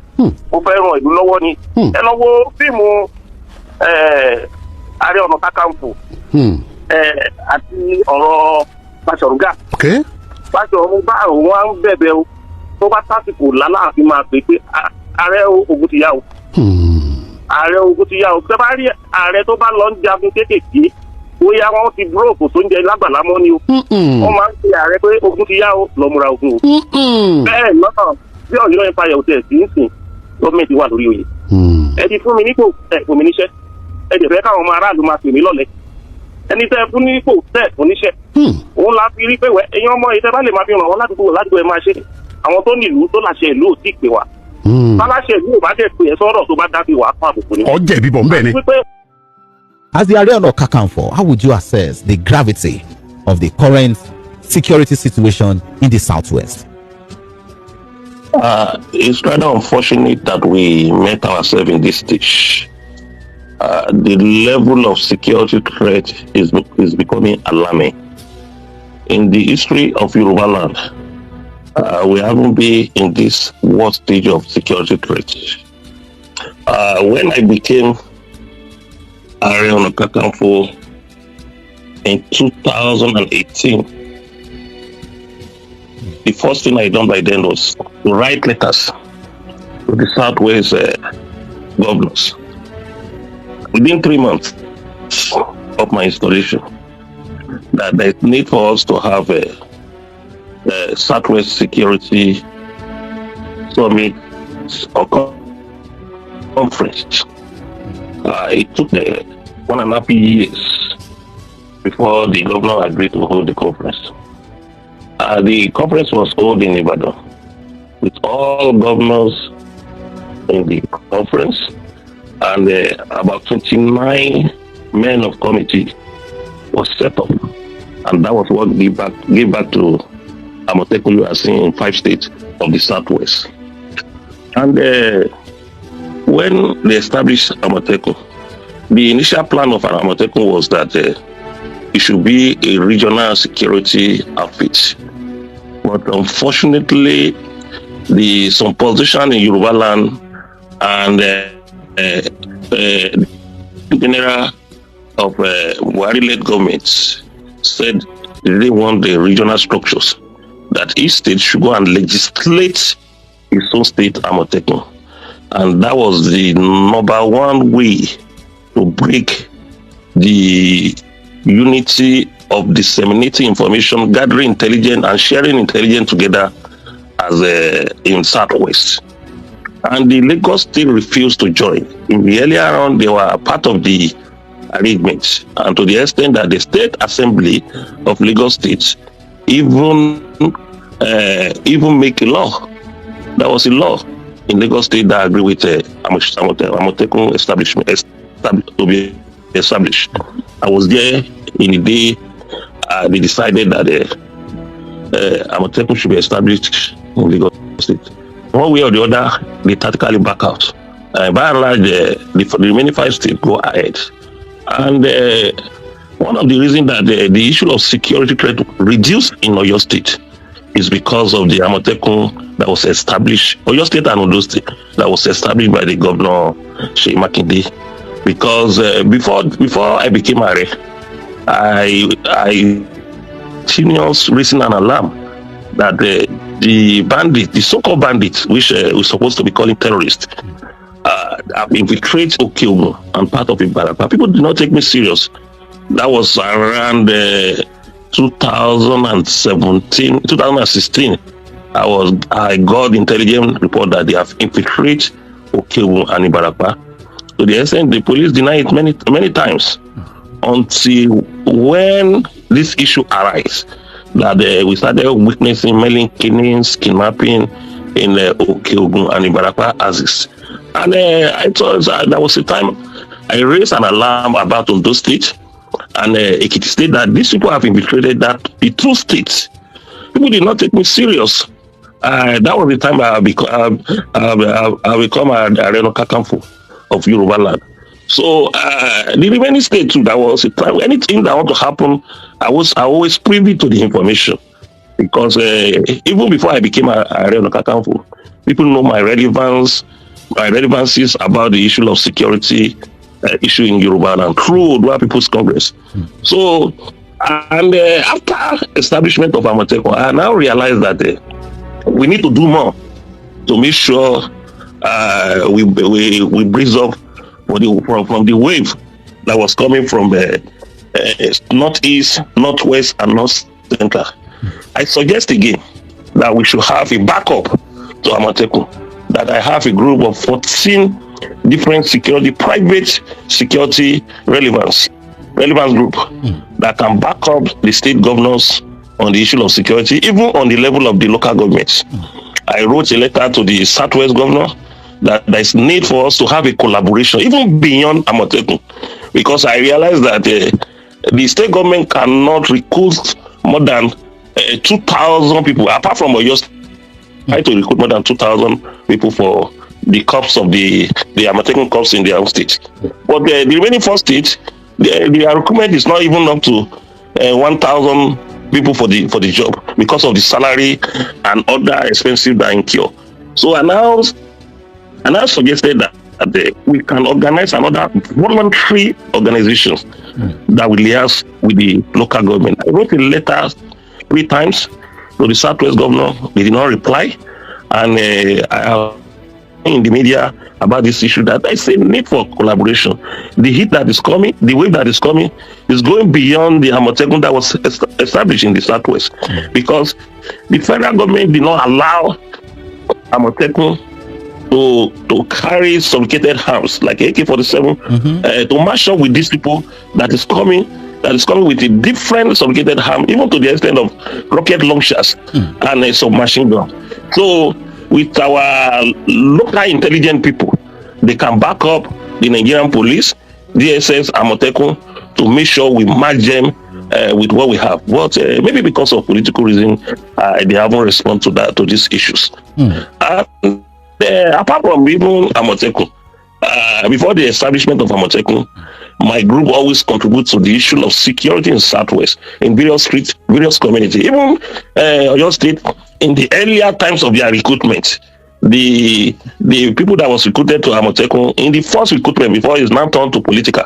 Mo fẹ́ ràn ìlú lọ́wọ́ ni. Ẹ lọ wo fíìmù Ààrẹ Ọ̀nà Kakanfò àti ọ̀rọ̀ Báṣọ̀run Gáà. Báṣọ̀run bá òun á ń bẹ̀bẹ̀ o tó bá tásìkò láláàfin máa pè pé ààrẹ ogun ti yá o. Ààrẹ ogun ti yá o. Tẹ́ bá rí ààrẹ tó bá lọ ń jagun kéékèèké bóyá wọn ti búrọ́ọ̀kù tó ń jẹ lágbàlá mọ́ ni o. Wọ́n máa ń pe ààrẹ pé ogun ti yá o lọ múra ogun o. Bẹ́ẹ̀ náà bí Ọ̀yọ́ Empire Hotel sí ń sìn gọ́ọ̀mẹ̀ntì wà lórí oyè. Ẹ ti fún mi ní kò tẹ̀ fún mi níṣẹ́. Ẹ jẹ̀ fẹ́ káwọn ọmọ aráàlú máa pè mí lọ́lẹ̀. Ẹni tẹ́ fún ní kò tẹ̀ fún níṣẹ́. Òun la fi rí pé ẹ̀yin ọmọ ìtẹ́ bá lè máa fi ràn wọ́n ládùúgbò ẹ̀ máa ṣe. Àwọn tó nílùú tó láṣẹ ìlú ò tí ì pè wá. Báláṣẹ ìlú ò bá dẹ̀ pè é sọ́rọ̀ tó bá dá sí wàá pa àbùkù ni. Ọjẹ́ bíbọ̀ ń bẹ̀ ni. As the Are Ona Kakanfo, how would you assess the gravity of the current security situation in the Southwest? It's rather unfortunate that we met ourselves in this stage. The level of security threat is becoming alarming. In the history of Yoruba land, we haven't been in this worst stage of security threat. When I became Are Ona Kakanfo in 2018, the first thing I done by then was to write letters to the Southwest governors. Within 3 months of my installation, that there's need for us to have a Southwest Security Summit or conference. It took 1.5 years before the governor agreed to hold the conference. The conference was held in Ibadan with all governors in the conference and about 29 men of committee was set up, and that was what gave back to Amotekun you are seeing in 5 states of the Southwest. And when they established Amotekun, the initial plan of Amotekun was that it should be a regional security outfit. But unfortunately, some politicians in Yoruba land and the general of Buhari-led governments said they didn't want the regional structures, that each state should go and legislate its own state Amotekun. And that was the number one way to break the unity of disseminating information, gathering intelligence, and sharing intelligence together as in Southwest. And the Lagos State refused to join. In the earlier on, they were part of the arrangement, and to the extent that the State Assembly of Lagos State even make a law. That was a law in Lagos State that agreed with Amotekun establishment to be established. I was there in the day they decided that Amotekun should be established in Lagos State. One way or the other, they tactically back out. By and large, the remaining 5 states go ahead. And one of the reasons that the issue of security threat reduced in Oyo State is because of the Amotekun that was established, Oyo State and Ondo State, that was established by the Governor Seyi Makinde. Because before I became Are, I continuously raising an alarm that the bandits, the so-called bandits, which we're supposed to be calling terrorists, have infiltrated Okeogun and part of Ibarapa. People did not take me serious. That was around 2016. I got the intelligence report that they have infiltrated Okeogun and Ibarapa. To the extent the police denied it many times, until when this issue arises, that we started witnessing many killings, kidnapping in Okeogun and Ibarapa axis. And I thought that was the time I raised an alarm about Ondo State and Ekiti State, that these people have infiltrated that the two states. People did not take me serious. That was the time I become Areno Kakanfo of Yoruba land. So the remaining state too, that was a time anything that want to happen, I was always privy to the information, because even before I became Areno Kakanfo, people know my relevancies about the issue of security issue in Yoruba land through Odua People's Congress. So and after establishment of Amotekun, I now realize that we need to do more to make sure we breeze up from the wave that was coming from northeast, northwest, and north central. I suggest again that we should have a backup to Amotekun. That I have a group of 14 different private security relevance group that can back up the state governors on the issue of security, even on the level of the local governments. I wrote a letter to the Southwest governor that there is need for us to have a collaboration, even beyond Amotekun, because I realized that the state government cannot recruit more than 2,000 people, apart from Oyo State. Try to recruit more than 2,000 people for the corps of the Amotekun corps in their own state. But the remaining 4 states, the recruitment is not even up to 1,000 people for the job, because of the salary and other expenses that incur. So I now suggested that we can organize another voluntary organizations that will liaise with the local government. I wrote a letter 3 times to the Southwest governor. They did not reply, and I have in the media about this issue that I say need for collaboration. The heat that is coming, the wave that is coming, is going beyond the Amotekun that was established in the Southwest, because the federal government did not allow Amotekun to carry sophisticated arms like AK-47 to match up with these people that is coming with a different sophisticated arm, even to the extent of rocket launchers and a submachine gun. So with our local intelligent people, they can back up the Nigerian police, DSS, Amotekun, to make sure we match them with what we have. But maybe because of political reason, they haven't responded to these issues. Apart from even Amotekun, before the establishment of Amotekun, my group always contributes to the issue of security in Southwest, in various streets, various communities. Even Oyo State, in the earlier times of their recruitment, the people that was recruited to Amotekun, in the first recruitment, before it's now turned to political,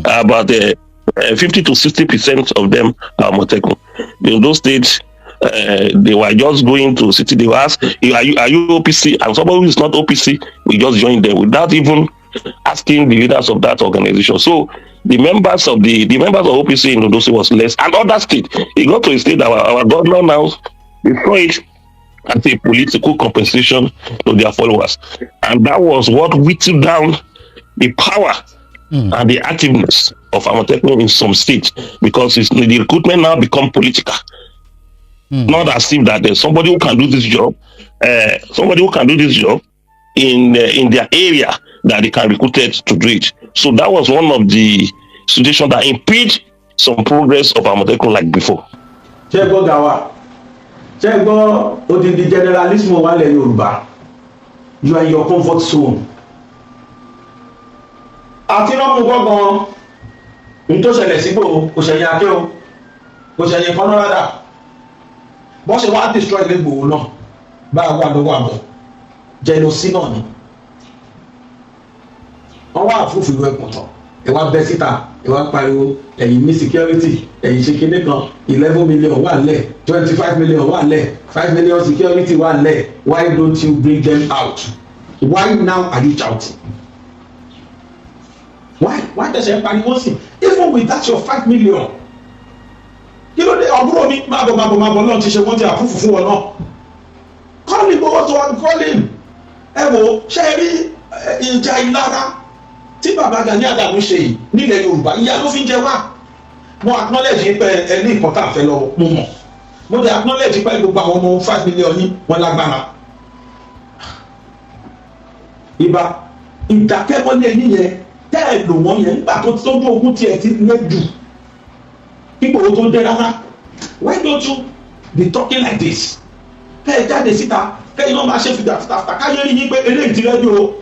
about 50 to 60% of them are Amotekun. In those states, They were just going to city. They were asked, are you OPC? And somebody who is not OPC, we just joined them without even asking the leaders of that organization. So the members of OPC in Ondo State was less, and other state. It got to a state that our governor now destroyed as a political compensation to their followers, and that was what whittled down the power and the activeness of Amotekun in some states, because the recruitment now become political. Not as if that there's somebody who can do this job, in their area that they can recruit to do it. So that was one of the situations that impede some progress of Amotekun like before. Chego Gawa, Chego Odidi generalismo wale Yoruba. You are in your comfort zone. Àti lọ́mú gbọ́gbọ́n ní tó ṣẹlẹ̀ sígbò kò ṣẹ̀yìn akẹ́ o, kò ṣẹ̀yìn kọ́nọ́rádà. Bọ́ ṣe wá destroy ilé gbòó náà bá wà lọ́wọ́ àbọ̀ jẹ́lọ́sí náà ni. Wọ́n wá àfúrúfú ìlú ẹ̀kùn tán, ẹ wá bẹ́ síta, ẹ wá pariwo ẹ̀yìn ní security, ẹ̀yìn ṣe kíní kan, 11 million wà lẹ̀, 25 million wà lẹ̀, 5 million security wà lẹ̀. Why don't you bring them out? Why now are you shouting? Why does ẹ pariwo sí? Even with that your 5 million. Kí ló dé ọ̀búrò mi máa bọ̀ náà ti ṣe wọ́n ti àfúfù fún wọn náà. Call him owó tó wà call him. Ẹ wo ṣe rí ìjà ìlara tí bàbá Gani Adams ṣe yìí nílẹ̀ Yorùbá ìyá ló fi ń jẹ wá. Mo acknowledge pé ẹ ní nǹkan tá a fẹ́ lọ mo mọ̀. Mo dẹ̀ acknowledge pé gbogbo àwọn ọmọ 5 million yín wọ́n lágbára. Ìbá ìdákẹ́mọ́lé yín yẹn tẹ́ ẹ lò wọ́n yẹn nígbà tó tó ogún tiẹ̀ ti lé jù. People tó dé rárá. Why don't you be talking like this? Kẹ́ ẹ jáde síta, kẹ́ ẹ náà máa ṣe fìdàfìdà káyé rí yín pé eléyìí ti rẹ́dí o.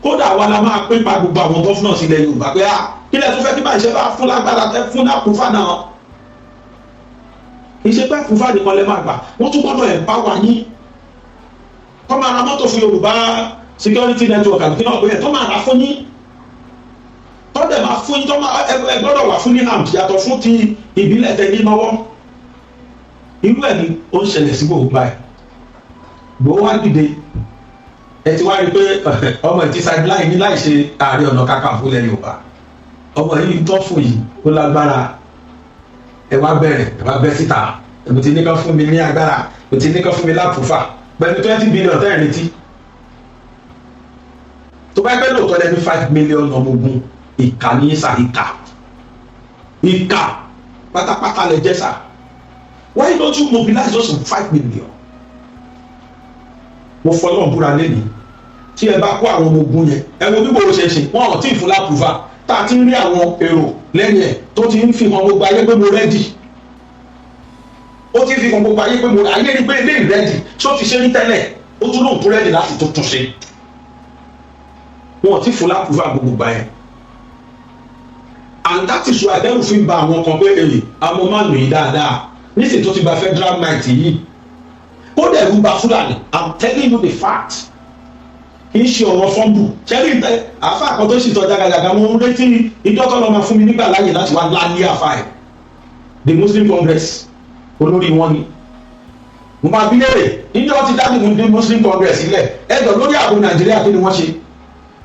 Kódà wa la máa pín pa gbogbo àwọn gọ́fúnà sílẹ̀ Yorùbá pé kí lẹ tún fẹ́ kí máa ṣe bá fún lágbára tẹ fún àkúfà náà. Ìṣe pé àkúfà nìkan lẹ máa gbà, wọ́n tún gbọ́dọ̀ ẹ̀ bá wa yín. Tọ́ máa ra mọ́tò fún Yorùbá security network àbí kí náà pé ẹ̀ tọ́ máa ra fún yín. Tọ́dẹ̀ máa fún yín tọ́ máa ẹ gbọ́dọ̀ wà fún ní hand yàtọ̀ fún ti ìbílẹ̀ tẹ ní lọ́wọ́. Irú ẹ̀ ni ó ń ṣẹlẹ̀ sí gbogbo báyìí. Gbogbo wá dìde ẹ ti wá rí i pé ọmọ ìtì sideline ní láì ṣe Ààrẹ Ọ̀nà Kakanfò ilẹ̀ Yorùbá. Ọmọ yìí tọ́ fún yìí ó lágbára. Ẹ wá bẹ́ síta. Èmi ti ní kán fún mi ní agbára. Èmi ti ní kán fún mi lápùfà. Pẹ̀lú 20 billion tẹ́rẹ̀ retí. Tó bá gbẹ́ lóòótọ́ lẹ́ni 5 million ọmọ ogun. Ìkà ní sà ìkà pátápátá lè jẹ́ sà. Why don't you mobilize just 5 million? Mo fọlọ́ búra lẹ́nu tí ẹ bá kó àwọn ọmọ ogun yẹn ẹ wo bí gbòòrò ṣe ṣe wọn ò tí ì fún lápùfà tá a ti ń rí àwọn èrò lẹ́yìn ẹ̀ tó ti ń fi hàn gbogbo ayé pé mo rẹ́dì. Ó ti fi hàn gbogbo ayé pé mo ayé rí pé eléyìí rẹ́dì tí ó ti ṣe ní tẹ́lẹ̀ ó tún lóun tó rẹ́dì láti tó tún ṣe. Wọn ò tí ì fún lápùfà gbogbo gbà yẹn. And that is why ẹ̀rù fi ń ba àwọn kan pé èyí àwọn máa lò yín dáadáa nísìnyí tó ti ba federal might yìí kó dẹ̀ ẹ̀rù ba Fúlàní. I'm telling you the fact. Kì í ṣe ọ̀rọ̀ fọ́nbù ṣẹ́rí àáfà kan tó sì tọ́ jagajaga mo ń retí ìjọ́tọ̀ lọ́ọ́ máa fún mi nígbà láàyè láti wá láàyè àáfà ẹ̀ the Muslim Congress olórí wọn ni. Mo máa bí léèrè níjọ́ ti dá the Muslim Congress sílẹ̀ ẹ̀dọ̀ lórí ààbò Nàìjíríà kí ni wọ́n ṣe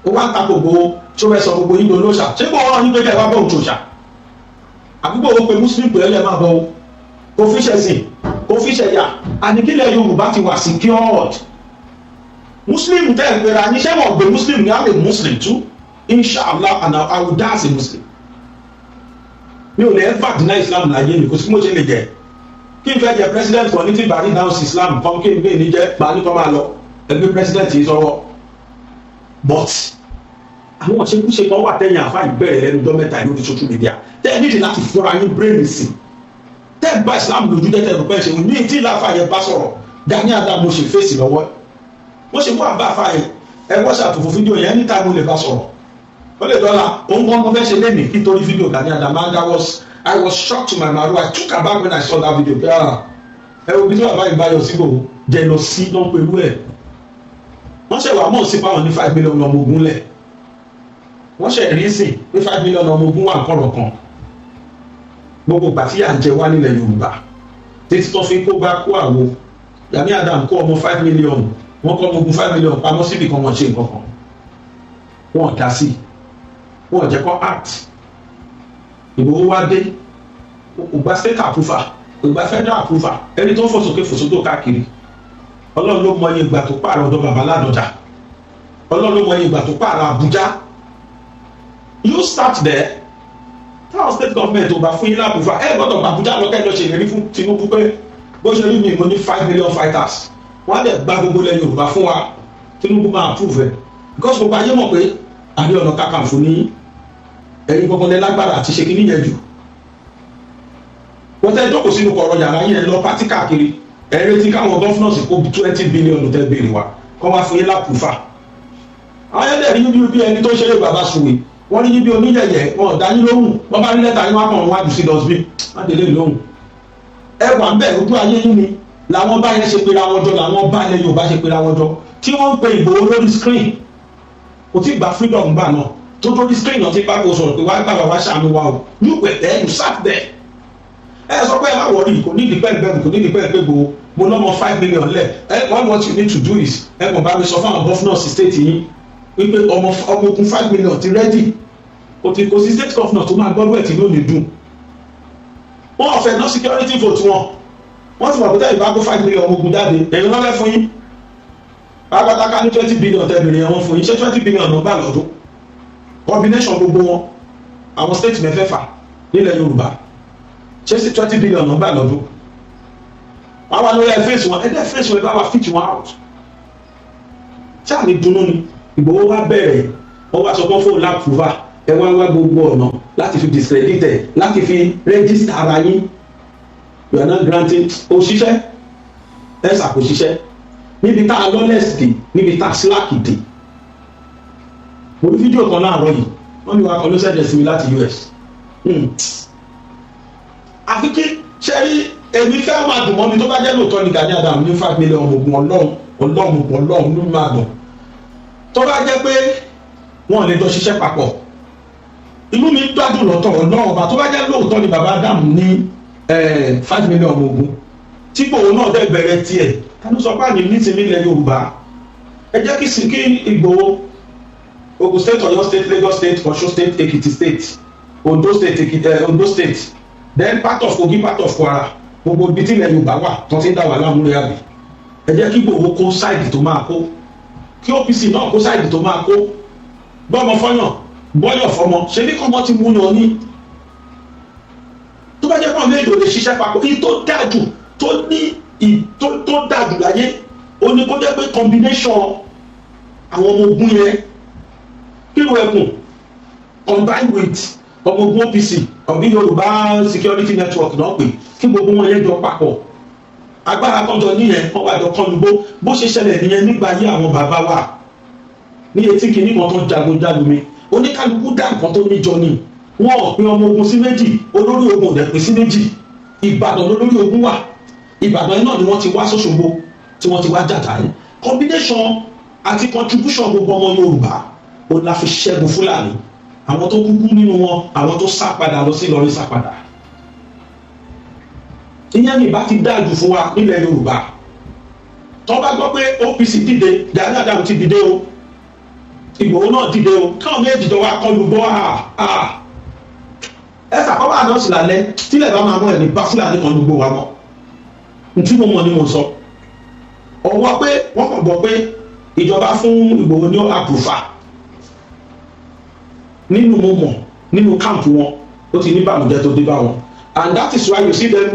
ó wá ń ta gbogbo tí ó fẹ́ sọ gbogbo yín lóṣà ṣé kò wọ́n ní pé kẹ́ ẹ wá bọ̀ òṣòṣà àbúgbò ó pe Muslim pé ẹ máa bọ̀ kó fi ṣẹ̀sìn kó fi ṣẹ̀yà àníkílẹ̀ Yorùbá ti wà secured. Muslim tẹ́ ẹ̀ pera ní ṣé wọ́n gbé Muslim ní àmì Muslim too inshallah and I will die as a Muslim. Mi ò lè ẹ́ fà dínà Islam láyé mi kò sí mo ṣe lè jẹ kí n fẹ́ jẹ president kan ní tí bàrí náà sí Islam kan kí n gbé ní jẹ́ bàrí kan máa lọ ẹgbẹ́ president yìí sọ́wọ́ but àwọn ṣekúṣe kan wà tẹ́yìn àfáà ìbẹ̀rẹ̀ lẹ́nu ọjọ́ mẹ́ta lórí social media tẹ́ ẹ nídìí láti fọ́ra yín brain sí tẹ́ ẹ bá Islam lójú tẹ́tẹ́ rò pẹ́ ṣe ní tí láfáà yẹn bá sọ̀rọ̀ Gani Adams mo ṣe fèsì lọ́wọ́ mo ṣe mú àbá àfáà yẹn ẹ wọ́n ṣàtòfò fídíò yẹn níta mo lè bá sọ̀rọ̀ ó lè dọ́là òun kan mo fẹ́ ṣe lémi nítorí fídíò Gani Adams I was shocked to my marrow. I took aback when I saw that video ẹ wo bí tí bàbá ìbáyọ̀ síbò jẹ́ lọ sí lọ́n pẹ̀lú ẹ̀ wọ́n ṣe wà mọ̀ sí fáwọn ní 5 million ọmọ ogun lẹ̀ wọ́n ṣe rí sí pé 5 million ọmọ ogun wà kọ̀rọ̀ kan gbogbo ìgbà tí à ń jẹ wá nílẹ̀ Yorùbá títí tó fi kó gbá kó àwo Gani Adams kó ọmọ 5 million wọ́n kọ́ ọmọ ogun 5 million pamọ́ síbi kan wọ́n ṣe nǹkan kan wọ́n dá sí wọ́n jẹ́ kó act Ìgbòho wá dé kò gba state approval kò gba federal approval ẹni tó ń fòsókè káàkiri Ọlọ́run ló mọ iye ìgbà tó pààrọ̀ ọ̀dọ̀ bàbá Ládọjà Ọlọ́run ló mọ iye ìgbà tó pààrọ̀ Àbújá. You start there táwọn state government ò bá fún yín láàbùfà ẹ gbọ́dọ̀ Àbújá lọ́kẹ́ lọ ṣèlérí fún Tinubu pé bó ṣe rí mi mo ní 5 million fighters wọ́n á dẹ̀ gba gbogbo ilẹ̀ Yorùbá fún wa Tinubu máa approve ẹ̀ because gbogbo ayé mọ̀ pé Ààrẹ Ọ̀nà Kakanfò ní ẹ̀yin gbọ́ngàn lẹ́ lágbára àti ṣe kìíní yẹn jù wọ́n tẹ́ jókòó sínú kọ̀ọ̀rọ̀ yàrá yẹn lọ pátí káàkiri ẹ̀ retí káwọn gọ́fúnọ̀sì kó 20 billion tẹ́ béèrè wa kọ́ wá fún yín láàbùfà àwọn ẹlẹ́ rí níbi bí ẹni tó ṣeré bàbá Sùwé wọ́n ní níbi oníyẹ̀yẹ̀ wọn ò dání lóhùn wọ́n bá rí lẹ́tà yín wá kàn wọ́n wájú sí dustbin má délé lóhùn ẹ wà ń bẹ̀ ojú ayé yín ni làwọn bá yẹn ṣe pera wọn jọ làwọn bá ilẹ̀ Yorùbá ṣe pera wọn jọ tí wọ́n ń pe Ìgbòho lórí screen kò tí ì gba freedom gbà náà tó lórí screen náà ti bá kó sọ̀rọ̀ pé wá gbà wá ṣàánú wa o you were there you sat there ẹ sọ pé ẹ má wọrí kò ní ìdípẹ́ bẹ́ẹ̀ kò ní ìdípẹ́ pé Ìgbòho mo lọ́mọ 5 million lẹ̀ what you need to do is ẹ kàn bá mi sọ fún àwọn governors state yín wípé ọmọ ogun 5 million ti ready kò sí state governor tó máa gbọ́dọ̀ ẹ̀ tí ló lè dùn wọ́n ọ̀fẹ́ náà security vote wọ́n ti wà pé ìbá kó 5 million ogun jáde èyí lọ́lẹ́ fún yín pátákáká ní 20 billion tẹ́bìrì ẹ̀wọ̀n fún yín ṣé 20 billion ló gbà lọ́dún combination gbogbo wọn àwọn state mẹ́fẹ̀ẹ̀fà nílẹ̀ Yorùbá ṣé sí 20 billion ló gbà lọ́dún wọ́n wá lórí ẹ̀fẹ́sì wọn ẹ̀dẹ́ fẹ́sì wọn bá wà fit wọn out ṣé àmì dunu ni Ìgbòho wá bẹ̀rẹ̀ wọ́n wá sọ pé fóònù lápùvà ẹ wá gbogbo ọ̀nà láti fi discredit ẹ̀ láti fi register ara yín you are not granting òṣìṣẹ́ ẹ ṣàkóṣiṣẹ́ níbi tá a lawless dé níbi tá a slack dé mo rí fídíò kan láàárọ̀ yìí wọ́n ní wa kan ló ṣẹ̀dẹ̀ sí mi láti US àfi kí ṣe rí èmi fẹ́ máa dùn mọ́ mi tó bá jẹ́ lóòótọ́ ní Gani Adams ní 5 million ogun ọlọ́run ló máa dùn tó bá jẹ́ pé wọ́n lè jọ ṣiṣẹ́ papọ̀ inú mi gbádùn lọ́tọ̀ ọlọ́run bá tó bá jẹ́ lóòótọ́ ní bàbá Adams ní 5 million ogun tí Ìgbòho náà dẹ̀ bẹ̀rẹ̀ tiẹ̀ tánú sọ pé àmì nísìnyí ilẹ̀ Yorùbá ẹ jẹ́ kí Ìgbòho Ogun State, Ọ̀yọ́ State, Lagos State, Ọ̀ṣun State, Ekiti State, Ondo State, then part of Kogi, part of Kwara gbogbo ibi tí ilẹ̀ Yorùbá wà tó ti ń dá wà láàmúlẹ̀ àbí ẹ jẹ́ kí Ìgbòho kó sáìdì tó máa kó kí OPC náà kó sáìdì tó máa kó gbọ́mọ fọ́yàn bọ́yọ̀ fọmọ ṣe ní kọ́mọ ti mú yan ní tó bá jẹ́ pọ́n méjì ò lè ṣiṣẹ́ papọ̀ kí tó dájú tó dájú láyé ó ní kó jẹ́ pé combination àwọn ọmọ ogun yẹn kílù ẹkùn combined with ọmọ ogun OPC ọ̀bí Yorùbá security network náà pè kí gbogbo wọn yẹn jọ papọ̀ agbára kọjọ níyẹn wọ́n wá jọ kọlùgbó bó ṣe ṣẹlẹ̀ nìyẹn nígbà yí àwọn bàbá wa ní etí kìíní kan tó jagunjagun mi oníkálukú dá nǹkan tó níjọ ni wọn ò pín ọmọ ogun sí méjì olórí ogun ò dẹ̀ pín sí méjì Ìbàdàn lórí ogun wà Ìbàdàn náà ni wọ́n ti wá s'Óṣogbo tí wọ́n ti wá jàjà yìí combination àti contribution gbogbo ọmọ Yorùbá ó la fi ṣẹ́gun Fúlàní àwọn tó kúkú nínú wọn àwọn tó sá padà lọ sí Ìlọrin sá padà ìyẹn ní ìbá ti dájú fún wa nílẹ̀ Yorùbá tó bá gbọ́ pé OPC dìde Gani Adams ti dìde o Ìgbòho náà dìde o káwọn méjì jọ wá kọlu bọ́ ẹ sàkọ́bà àná sí lálẹ́ tílẹ̀ bá máa mọ́ ẹ̀ ní bá Fúlàní kan gbogbo wa mọ́ ntí mo mọ̀ ni mo sọ ọwọ́ pé wọ́n kàn gbọ́ pé ìjọba fún Ìgbòho ní àpùfà nínú mo mọ̀ nínú káàmpù wọn ó ti ní bàmùjẹ́ tó dé bá wọn and that is why you see them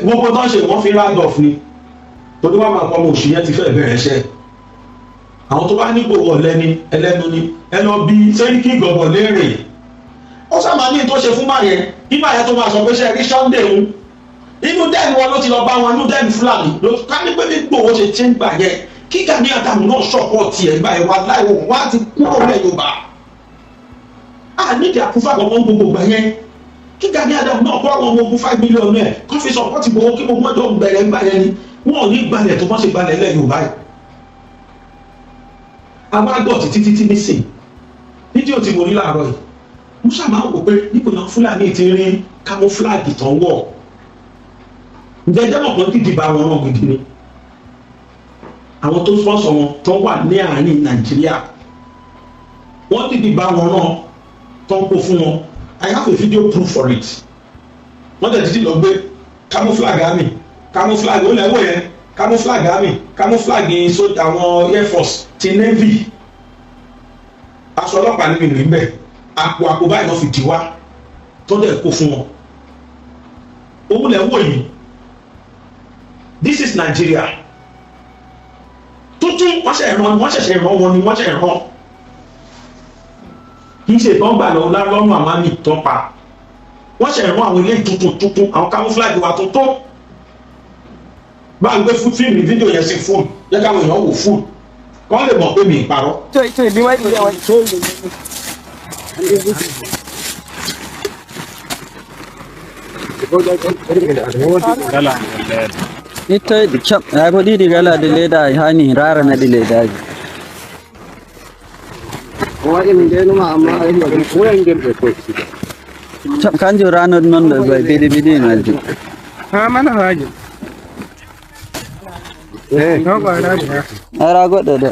gbogbo tó ń ṣe wọ́n fi round off ni torí wọ́n máa pọ̀ ọmọ òṣì yẹn ti fẹ́ bẹ̀rẹ̀ ṣẹ́ àwọn tó bá nípò ọ̀lẹ́ni ẹlẹ́nu ni ẹ lọ bí Sẹ́ríkì Gọ̀bọ̀ léèrè ó sábà ní tó ṣe fún máa yẹn bí máa yẹn tó máa sọ pé ṣe rí Sunday ń inú dẹ́nu wọn ló ti lọ bá wọn inú dẹ́nu Fúlàní ló ká ní pé bí Ìgbòho ṣe ti ń gbà yẹn kí Gani Adams náà ṣọ̀pọ̀ tiẹ̀ gbà ẹ̀ wá láìwò wọn á ti kúrò lẹ̀ Yorùbá nídìí àkúfà kankan gbogbo gbà yẹn kí Gani Adams náà kó àwọn ọmọ ogun 5 million ẹ̀ kó fi sọ̀pọ̀tì Ìgbòho kí gbogbo ọjọ́ bẹ̀rẹ̀ ń gbà yẹn ni wọn ò ní gbalẹ̀ tó bá ṣe gbalẹ̀ lẹ̀ Yorùbá yìí àwọn àgbọ̀ títí nísìn fídíò tí mo rí láàárọ̀ yìí mo ṣáà máa ń wò pé níbo náà Fúlàní ti rí camouflage tán wọ̀ ǹjẹ́ mọ̀ pé dídì bá wọn rán gidi ni àwọn tó sponsor wọn tó wà ní àárín Nàìjíríà wọ́n dídì bá wọn rán tó ń kó fún wọn. I have a video proof for it. Wọ́n tẹ̀ títí lọ gbé camouflage army camouflage ó lẹ́wọ̀ yẹn camouflage army camouflage sójà àwọn air force ti navy aṣọ ọlọ́pàá níbi ìrìn bẹ́ẹ̀ àpò báyìí wọ́n fi dì wá tó dẹ̀ kó fún wọn. Owó lẹ́wọ̀ yìí this is Nigeria. Tuntun wọ́n ṣẹ̀ṣẹ̀ rán wọn ni wọ́n ṣẹ̀ṣẹ̀ rán kì í ṣe ìtàn gbà lọ́wọ́ lọ́nà àwọn àmì ìtàn pa wọ́n ṣe rán àwọn ilé tuntun àwọn camouflage wa tuntun bá ń gbé fún fíìmù fídíò yẹn sí fóònù yẹ káwọn èèyàn wò fóònù kọ́ lè mọ̀ pé mi ìparọ́. ita da kyau ya kudi da gala da leda hani rara na da leda kan jo ranar nan da bai bidi na ji ha mana haji no ba na ji ara godo da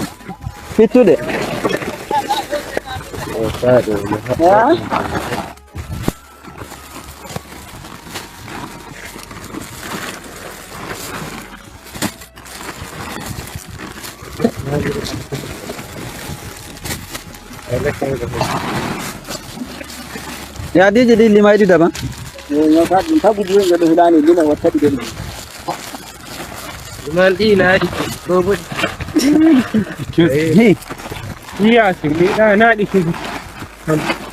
fitu de ya ya di jadi 5 itu dah bang ya ka gudu ga da hulani lima wata da ni manti na di ko bu iya sigi da na di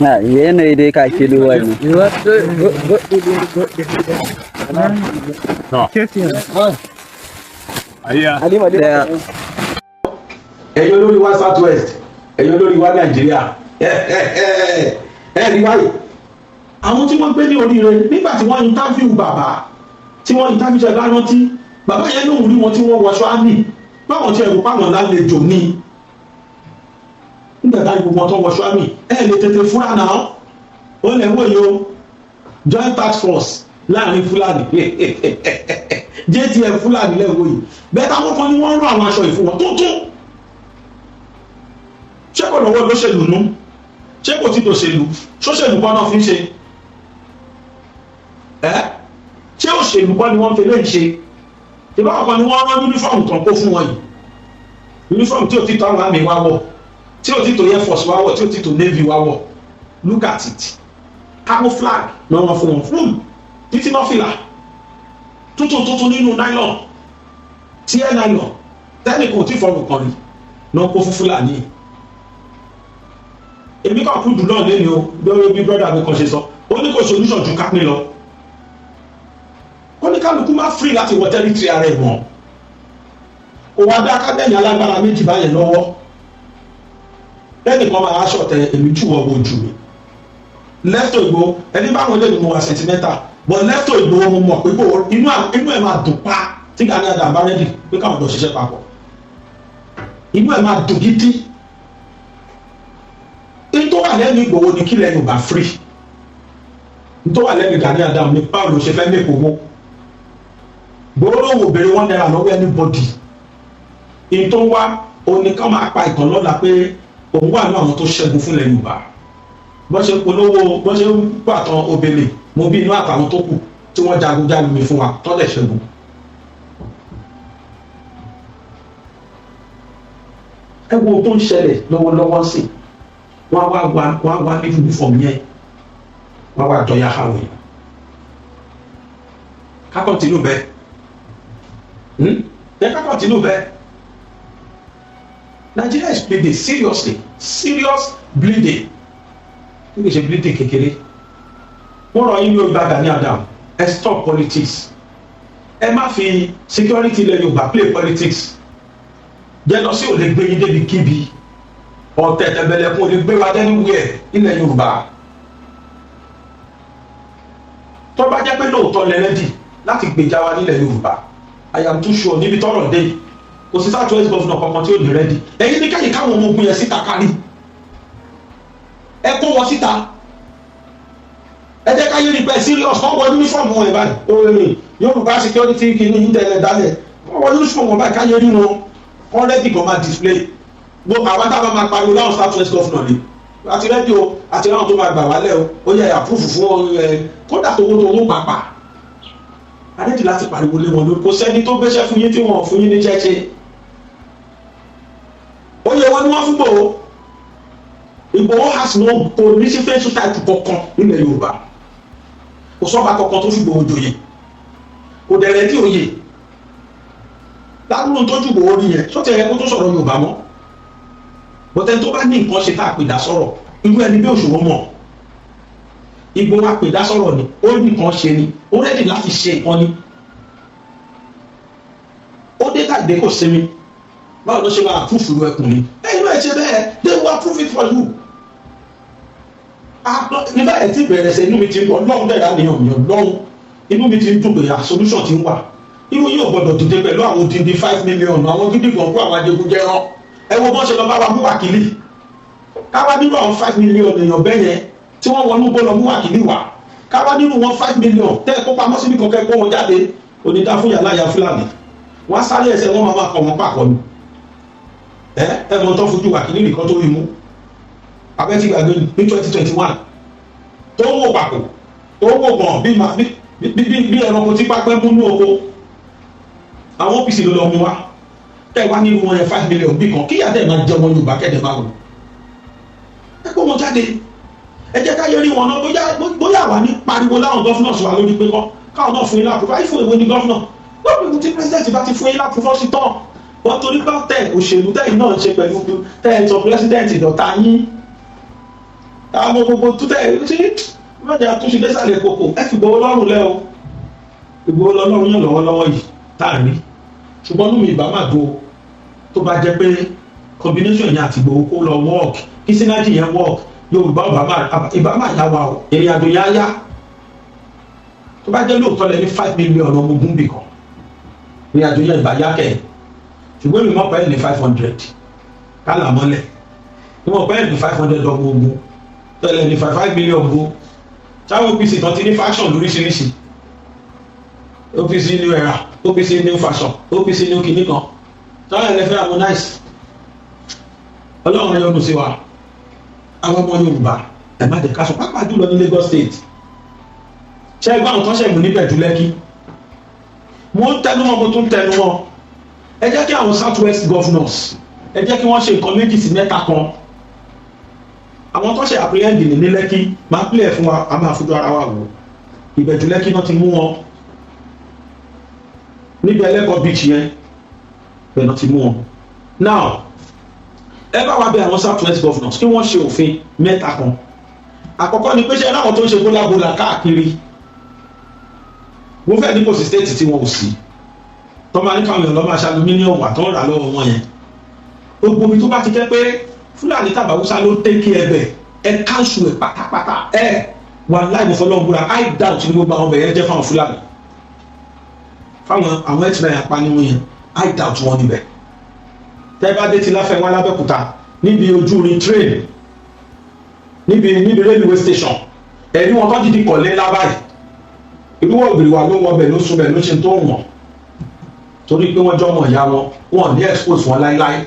na yene dai ka ke duwa ne halima da ẹ̀yin olórí wa South West ẹ̀yin olórí wa Nàìjíríà rí báyìí àwọn tí wọ́n gbé ní oríire nígbà tí wọ́n interview bàbá tí wọ́n interview ṣe bá rántí bàbá yẹn lóhùn rí wọn tí wọ́n wọṣọ àmì báwọn tí ẹ̀rù pàwọn lálejò ní nígbà táyì gbogbo wọn tó wọṣọ àmì lè tètè fúra náà ó lè wòye o joint task force láàrin Fúlàní JTF Fúlàní lẹ́wọ̀ yìí bẹ́ẹ̀ táwọn kan ní wọ́n rán àwọn aṣọ ìfún wọn tó ṣé kò lọ́wọ́ lóṣèlú nú ṣé kò tí tòṣèlú ṣóṣèlú kan náà fi ń ṣe ṣé òṣèlú kan ni wọ́n fi lè ṣe ìbáwọn kan ni wọ́n rán yúnífọ̀mù tán kó fún wọn yìí yúnífọ̀mù tí ò ti tó àwọn àmì wá wọ̀ tí ò ti tó air force wá wọ̀ tí ò ti tó navy wá wọ̀ look at it camouflage ni wọ́n fún wọn fún títí náà fìlà tuntun nínú nylon tí ẹ nylon tẹ́nìkan ò tí fọ́ọ̀mù kan rí náà kó fún Fúlàní èmi kàn kúndùn náà lé ní o lórí bí brọ́dà mi kan ṣe sọ ó ní kò solution ju kápín lọ ó ní kálukú má free láti wọ tẹ́rítírì ara ẹ̀ mọ́ òun adá akadẹ́mì alágbára méjì báyẹn lọ́wọ́ lẹ́nìkan máa aṣọ̀tẹ̀ èmi jù wọ́n bó jù mí lẹ́tọ̀ ìgbò ẹni báwọn lè mú wa sentimental but lẹ́tọ̀ ìgbò mo mọ̀ pé inú ẹ̀ máa dùn pa tí Gani Adams bá rẹ́dì pé káwọn jọ ṣiṣẹ́ papọ̀ inú ẹ̀ máa dùn gidi tó wà lẹ́nu Ìgbòho ní kílẹ̀ Yorùbá free tó wà lẹ́nu Gani Adams ní báwo ló ṣe fẹ́ mẹ́kọ̀ọ́ owó gbòòrò òbèrè wọn náírà lọ́wọ́ anybody in tó wá oníkan máa pa ìtàn lọ́la pé òun wà ní àwọn tó ṣẹ́gun fúnlẹ̀ Yorùbá bọ́n ṣe polówó bọ́n ṣe ń pàtàn Obele mo bí inú àtàwọn tó kù tí wọ́n jagun mi fún wa tọ́lẹ̀ ṣẹ́gun. ẹ wo tó ń ṣẹlẹ̀ lọ́wọ́lọ́wọ́ sí wọ́n wá ní uniform yẹn wọ́n wá dọ̀yà àwọn èèyàn ká continue bẹ́ẹ̀ ká continue bẹ́ẹ̀ Nigeria is bleeding serious bleeding kí ni ṣe bleeding kékeré wọ́n rọ yín ní Yorùbá Gani Adams ẹ stop politics ẹ má fi security ilẹ̀ Yorùbá play politics jẹ́lọ́sí ò lè gbé yín débi kíbi ọ̀tẹ̀ tẹ̀bẹ̀lẹ̀kùn ò lè gbé wa anywhere ilẹ̀ Yorùbá tó bá jẹ́ pé lóòótọ́ lẹ́rẹ́dì láti gbèjà wa nílẹ̀ Yorùbá I am too sure níbi tọ́rọ̀ dé kò sí South West governor kankan tí ó ní rẹ́dì ẹ̀yin ní kẹ́yìn káwọn ọmọ ogun yẹn síta kárí ẹ kó wọn síta ẹ jẹ́ káyé rí pé serious kọ́ wọ uniform wọn ẹ̀ báyìí Yorùbá security kìíní internet dálẹ̀ wọ́n yóò sọ wọn báyìí káyé rí wọn wọ́n rẹ́dì kan máa display gbogbo àwọn táwọn máa pariwo láwọn South West governor ni àti rẹ́díò àti láwọn tó máa gbà wálẹ̀ ó yẹ àpúrúfù fún kódà tó wó pàápàá àdéjì láti pariwo lé wọn lórí kò sẹ́ni tó gbéṣẹ́ fún yín tí wọ́n fún yín ní jẹ́ṣe ó yẹ wọn ni wọ́n fún Ìgbòho. Ìgbòho has no political title kankan nílẹ̀ Yorùbá kò sọ́ba kankan tó fi Ìgbòho joyè kò dẹ̀rẹ̀ tí òye lábúrò tó ju Ìgbòho rí yẹn sọ́tẹ̀ ẹ̀kọ́ tó sọ̀rọ̀ Yorùbá mọ́ bọ́tẹ́ tó bá ní nǹkan ṣe tá àpèdá sọ̀rọ̀ irú ẹni bí òṣòwò mọ̀ Ìgbòho àpèdá sọ̀rọ̀ ni ó ní nǹkan ṣe ni ó rẹ́dì láti ṣe nǹkan ni ó dé tàgbé kò sinmi báwo ló ṣe máa àpúfù lu ẹkùn ni ẹ̀yin náà ṣe bẹ́ẹ̀ they will approve it for you. Nígbà ẹ̀ tí bẹ̀rẹ̀ ṣe inú mi ti ń bọ̀ lọ́hùn dẹ̀rẹ̀ àníyàn mi lọ́hùn inú mi ti ń dùn pé solution ti ń wà irú yóò gbọdọ̀ dìde pẹ̀lú àwọn odindi 5 million àwọn gidi kan kó àwọn adigunjẹran ẹ wo bọ́n ṣe lọ bá wa mú wákìlì káwá nínú àwọn 5 million èèyàn bẹ́ẹ̀ yẹn tí wọ́n wọnú bó lọ mú wákìlì wá káwá nínú wọn 5 million tẹ́ ẹ kó pamọ́ síbi kankan kó wọn jáde onídàá fún yàrá ya Fúlàní wọ́n sáré ẹsẹ̀ wọn máa kọ̀ wọ́n pàkọ́ ni ẹ mọ̀ tó fojú wákìlì nìkan tó rí mú abẹ́tí gbàgbé ní 2021 tó wò pàkó tó wò gbọ̀n bí ẹranko tí pápẹ́ mú ní oko àwọn OPC ló lọ mú wa tẹ́ wá nínú wọn yẹn 5 million bí kan kíyà dẹ̀ máa jẹ wọn Yorùbá kẹ́dẹ̀ máa wò ẹ kó wọn jáde ẹ jẹ́ ká yẹrí wọn náà bóyá wà ní pariwo láwọn gọ́fúnà sọ wà lórí pé kọ́ káwọn náà fún yín láàpúfọ́ ayé fún èwo ní gọ́fúnà lọ́pọ̀ tí pírẹsidẹ́ntì bá ti fún yín láàpúfọ́ sí tán wọ́n torí bá tẹ̀ òṣèlú tẹ̀yìn náà ṣe pẹ̀lú tẹ̀ẹ̀tọ̀ pírẹsidẹ́ntì dọ̀tá yín àwọn gbogbo tó tẹ̀ ṣe mẹ́jọ àtúnṣe lẹ́sàlẹ̀ kòkò ẹ fi Ìgbòho lọ́rùn lẹ́ o Ìgbòho lọ́rùn yàn lọ́wọ́lọ́wọ́ yìí táàrí ṣùgbọ́n nínú ìbá máa do tó bá jẹ́ pé combination yẹn àti Ìgbòho kó lọ work kí synergy yẹn work Yorùbá ìbá máa yá wa o èrè àdó yá yá tó bá jẹ́ lóòótọ́ lẹ́ni 5 million ọmọ ogun bì kan èrè àdó yẹn ìbá yá kẹ́ ṣùgbọ́n mi mọ̀ pẹ́ ní 500 kálà mọ́lẹ̀ mi mọ̀ pẹ́ ní 500 ọmọ ogun tẹ́lẹ̀ ní 5 million bó táwọn OPC kan ti ní faction lóríṣiríṣi OPC new era OPC new fashion OPC new kìíní kan táwọn ẹlẹ́fẹ́ harmonize Ọlọ́run yọ́nú sí wa àwọn ọmọ Yorùbá ẹ má jẹ́ ká sọ pápá jùlọ ní Lagos State ṣe ẹgbẹ́ àwọn tó ṣẹ̀mù níbẹ̀ jù Lẹ́kì mo ń tẹnu wọn mo tún tẹnu wọn ẹ jẹ́ kí àwọn South West governors ẹ jẹ́ kí wọ́n ṣe nǹkan méjì sí mẹ́ta kan àwọn tó ṣe apprehend ní Lẹ́kì máa pílẹ̀ fún wa a máa fojú ara wa wò ìbẹ̀jú Lẹ́kì náà ti mú wọn níbi Ẹlẹ́kọ̀ beach yẹn bẹ́ẹ̀ náà ti mú wọn now ẹ bá wa bẹ̀ àwọn South West governors kí wọ́n ṣe òfin mẹ́ta kan àkọ́kọ́ ni pé ṣe láwọn tó ń ṣe bólábólà káàkiri wọ́n fẹ́ ní kò sí state tí wọ́n ò sí tó máa ní káwọn èèyàn lọ́ máa ṣàlùmíníọ̀mù wà tó ń rà lọ́wọ́ wọn yẹn gbogbo omi tó bá ti jẹ́ pé Fúlàní tàbí Haúsá ló tẹ́kí ẹbẹ̀ ẹ káńsù ẹ pátápátá ẹ wà láì mọ̀ fọlọ́ngbúra I doubt ní gbogbo àwọn ọbẹ̀ yẹn jẹ́ fáwọn Fúlàní fáwọn àwọn ẹ̀tìrẹ̀ apanimu yẹn I doubt wọn níbẹ̀ tẹ́ bá dé ti Láfẹnwá l'Ábẹ́òkúta níbi ojú rin train níbi railway station ẹ̀rí wọn tó dìdí kọ̀lé lábàáyé ìlúwọ̀ òbèrè wa ló wọ́n bẹ̀ ló sún bẹ̀ ló ṣe tó wọ̀n torí pé wọ́n jọmọ̀ ìyá wọn ní expose wọn láíláí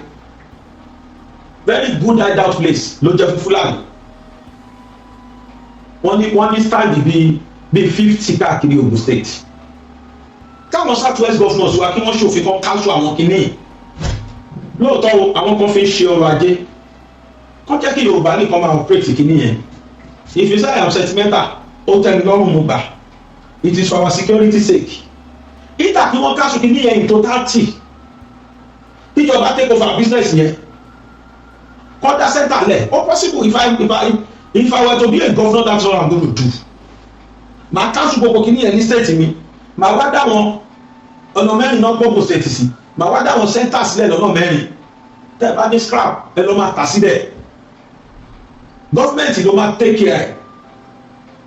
very good hideout place ló jẹ́ fún Fúlàní wọ́n ní stand bíi 50 káàkiri Ògùn state káwọn South West governors wa kí wọ́n ṣòfin kan káńsù àwọn kìíní lóòótọ́ àwọn kan fi ń ṣe ọrọ̀ ajé kọ́ jẹ́ kí Yorùbá nìkan máa operate kìíní yẹn if you say I am sentimental ó tẹ́ mi lọ́rùn mo gbà it is for our security sake ìtà kí wọ́n káńsù kìíní yẹn in totality tíjọba take over business yẹn kọ́dá center lẹ̀ ó possible if I were to be a governor that's all I'm going to do màá káńsù gbogbo kìíní yẹn ní state mi màá wá dá wọn ọ̀nà mẹ́rin náà gbogbo state sí màá wá dá wọn center sílẹ̀ lọ́nà mẹ́rin tẹ́ bá ní scrap ẹ lọ́ máa tà síbẹ̀ gọ́fìmẹ̀ntì ló máa take care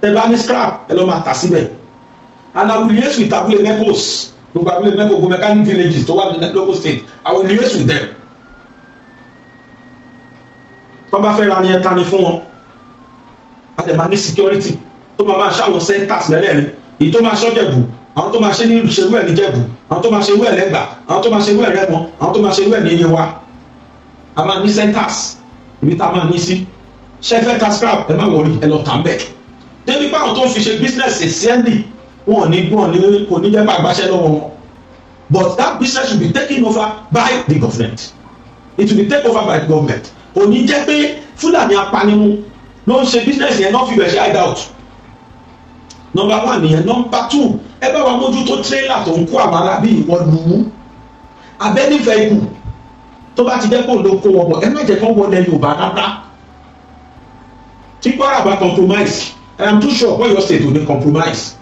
tẹ́ bá ní scrap ẹ lọ́ máa tà síbẹ̀ and I will liaise with abúlé mecos gbogbo abúlé mecos gbogbo mechanic villages tó wà ní Lagos state I will liaise with them tó bá fẹ́ ra ni ẹ ta ni fún wọn a dẹ̀ máa ní security tó máa ṣáwọn centers lẹ́lẹ́rin èyí tó máa ṣọ́jẹ̀bù àwọn tó máa ṣe ní ṣerú ẹ̀ ní Jẹ̀bú, àwọn tó máa ṣerú ẹ̀ lẹ́gbà, àwọn tó máa ṣerú ẹ̀ Rẹ́mọ, àwọn tó máa ṣerú ẹ̀ ní Yewa. A máa ní centers ibi tá a máa ní sí. Ṣẹ́fẹ́ ta scrap ẹ má wọrí ẹ lọ tà ń bẹ̀. Débi pé àwọn tó ń fi ṣe business ṣẹ́ndì wọn ò ní kò ní jẹ́ bá àgbàṣẹ́ lọ́wọ́ wọn. But that business will be taken over by the government. It will be taken over by the government. Kò ní jẹ́ pé Fúlàní apanimu ló ń ṣe business yẹn náà fi bẹ̀ ṣe hide out. Number one nìyẹn. Number two, ẹ bá wa mójútó tírélà tó ń kó àwọn arábí ìwọ lù ú. Abẹ́ní vehicle tó bá ti jẹ́ kó ló kó wọn bọ̀ ẹ má jẹ́ kó wọlé Yorùbá rárá. Tí Kwara bá compromise, I am too sure Ọ̀yọ́ state ò ní compromise.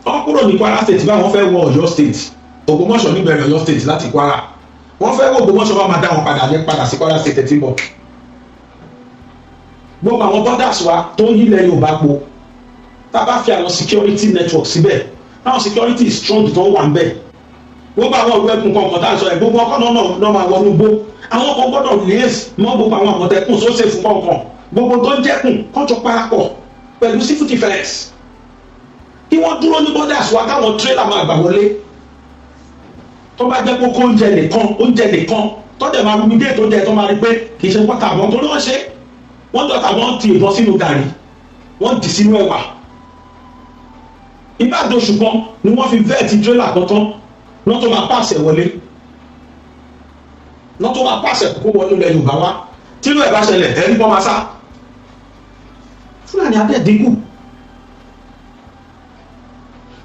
Wọ́n kúrò ní Kwara state bá wọ́n fẹ́ wọ Ọ̀yọ́ state, Ògbómọ̀ṣọ́ níbẹ̀rẹ̀ Ọ̀yọ́ state láti Kwara. Wọ́n fẹ́ wọ Ògbómọ̀ṣọ́ bá máa dá wọn padà sí Kwara state tí ń bọ̀. Gbogbo àwọn borders wa tó ń yílẹ̀ Yorùbá po, tá a bá fi àwọn security network síbẹ̀, táwọn security strong tó wà ń bẹ̀. Gbogbo àwọn ìwé ẹkùn kọ̀ọ̀kan tá a sọ ẹ̀ gbogbo ọkọ̀ náà máa wọnú gbó. Àwọn kan gbọ́dọ̀ liaise mọ́ gbogbo àwọn Àmọ̀tẹ́kùn sóṣè fún kọ̀ọ̀kan. Gbogbo tó ń jẹ́kùn kọ́jọ parapọ̀ pẹ̀lú civil defence. Kí wọ́n dúró ní borders wa káwọn trailer máa gbà wọlé. Tó bá jẹ́ kókó oúnjẹ nìkan tọ́jà máa rúbi dé tó jẹ tó máa rí pé kì í ṣe pọ́tà àbọ̀n tó ló ń ṣe. Wọ́n dọ̀tà wọ́n ti ìbọn sínú gàrí, wọ́n dì sínú ẹ̀wà. Ìbàdàn oṣù kan ni wọ́n fi vẹ́ẹ̀tì trailer kan tán náà tó máa pàṣẹ wọlé. Náà tó máa pàṣẹ kókó wọlé ilẹ̀ Yorùbá wá. Tínú ẹ̀ bá ṣẹlẹ̀ ẹ̀rí bọ́ máa sá. Fúlàní adé dínkù.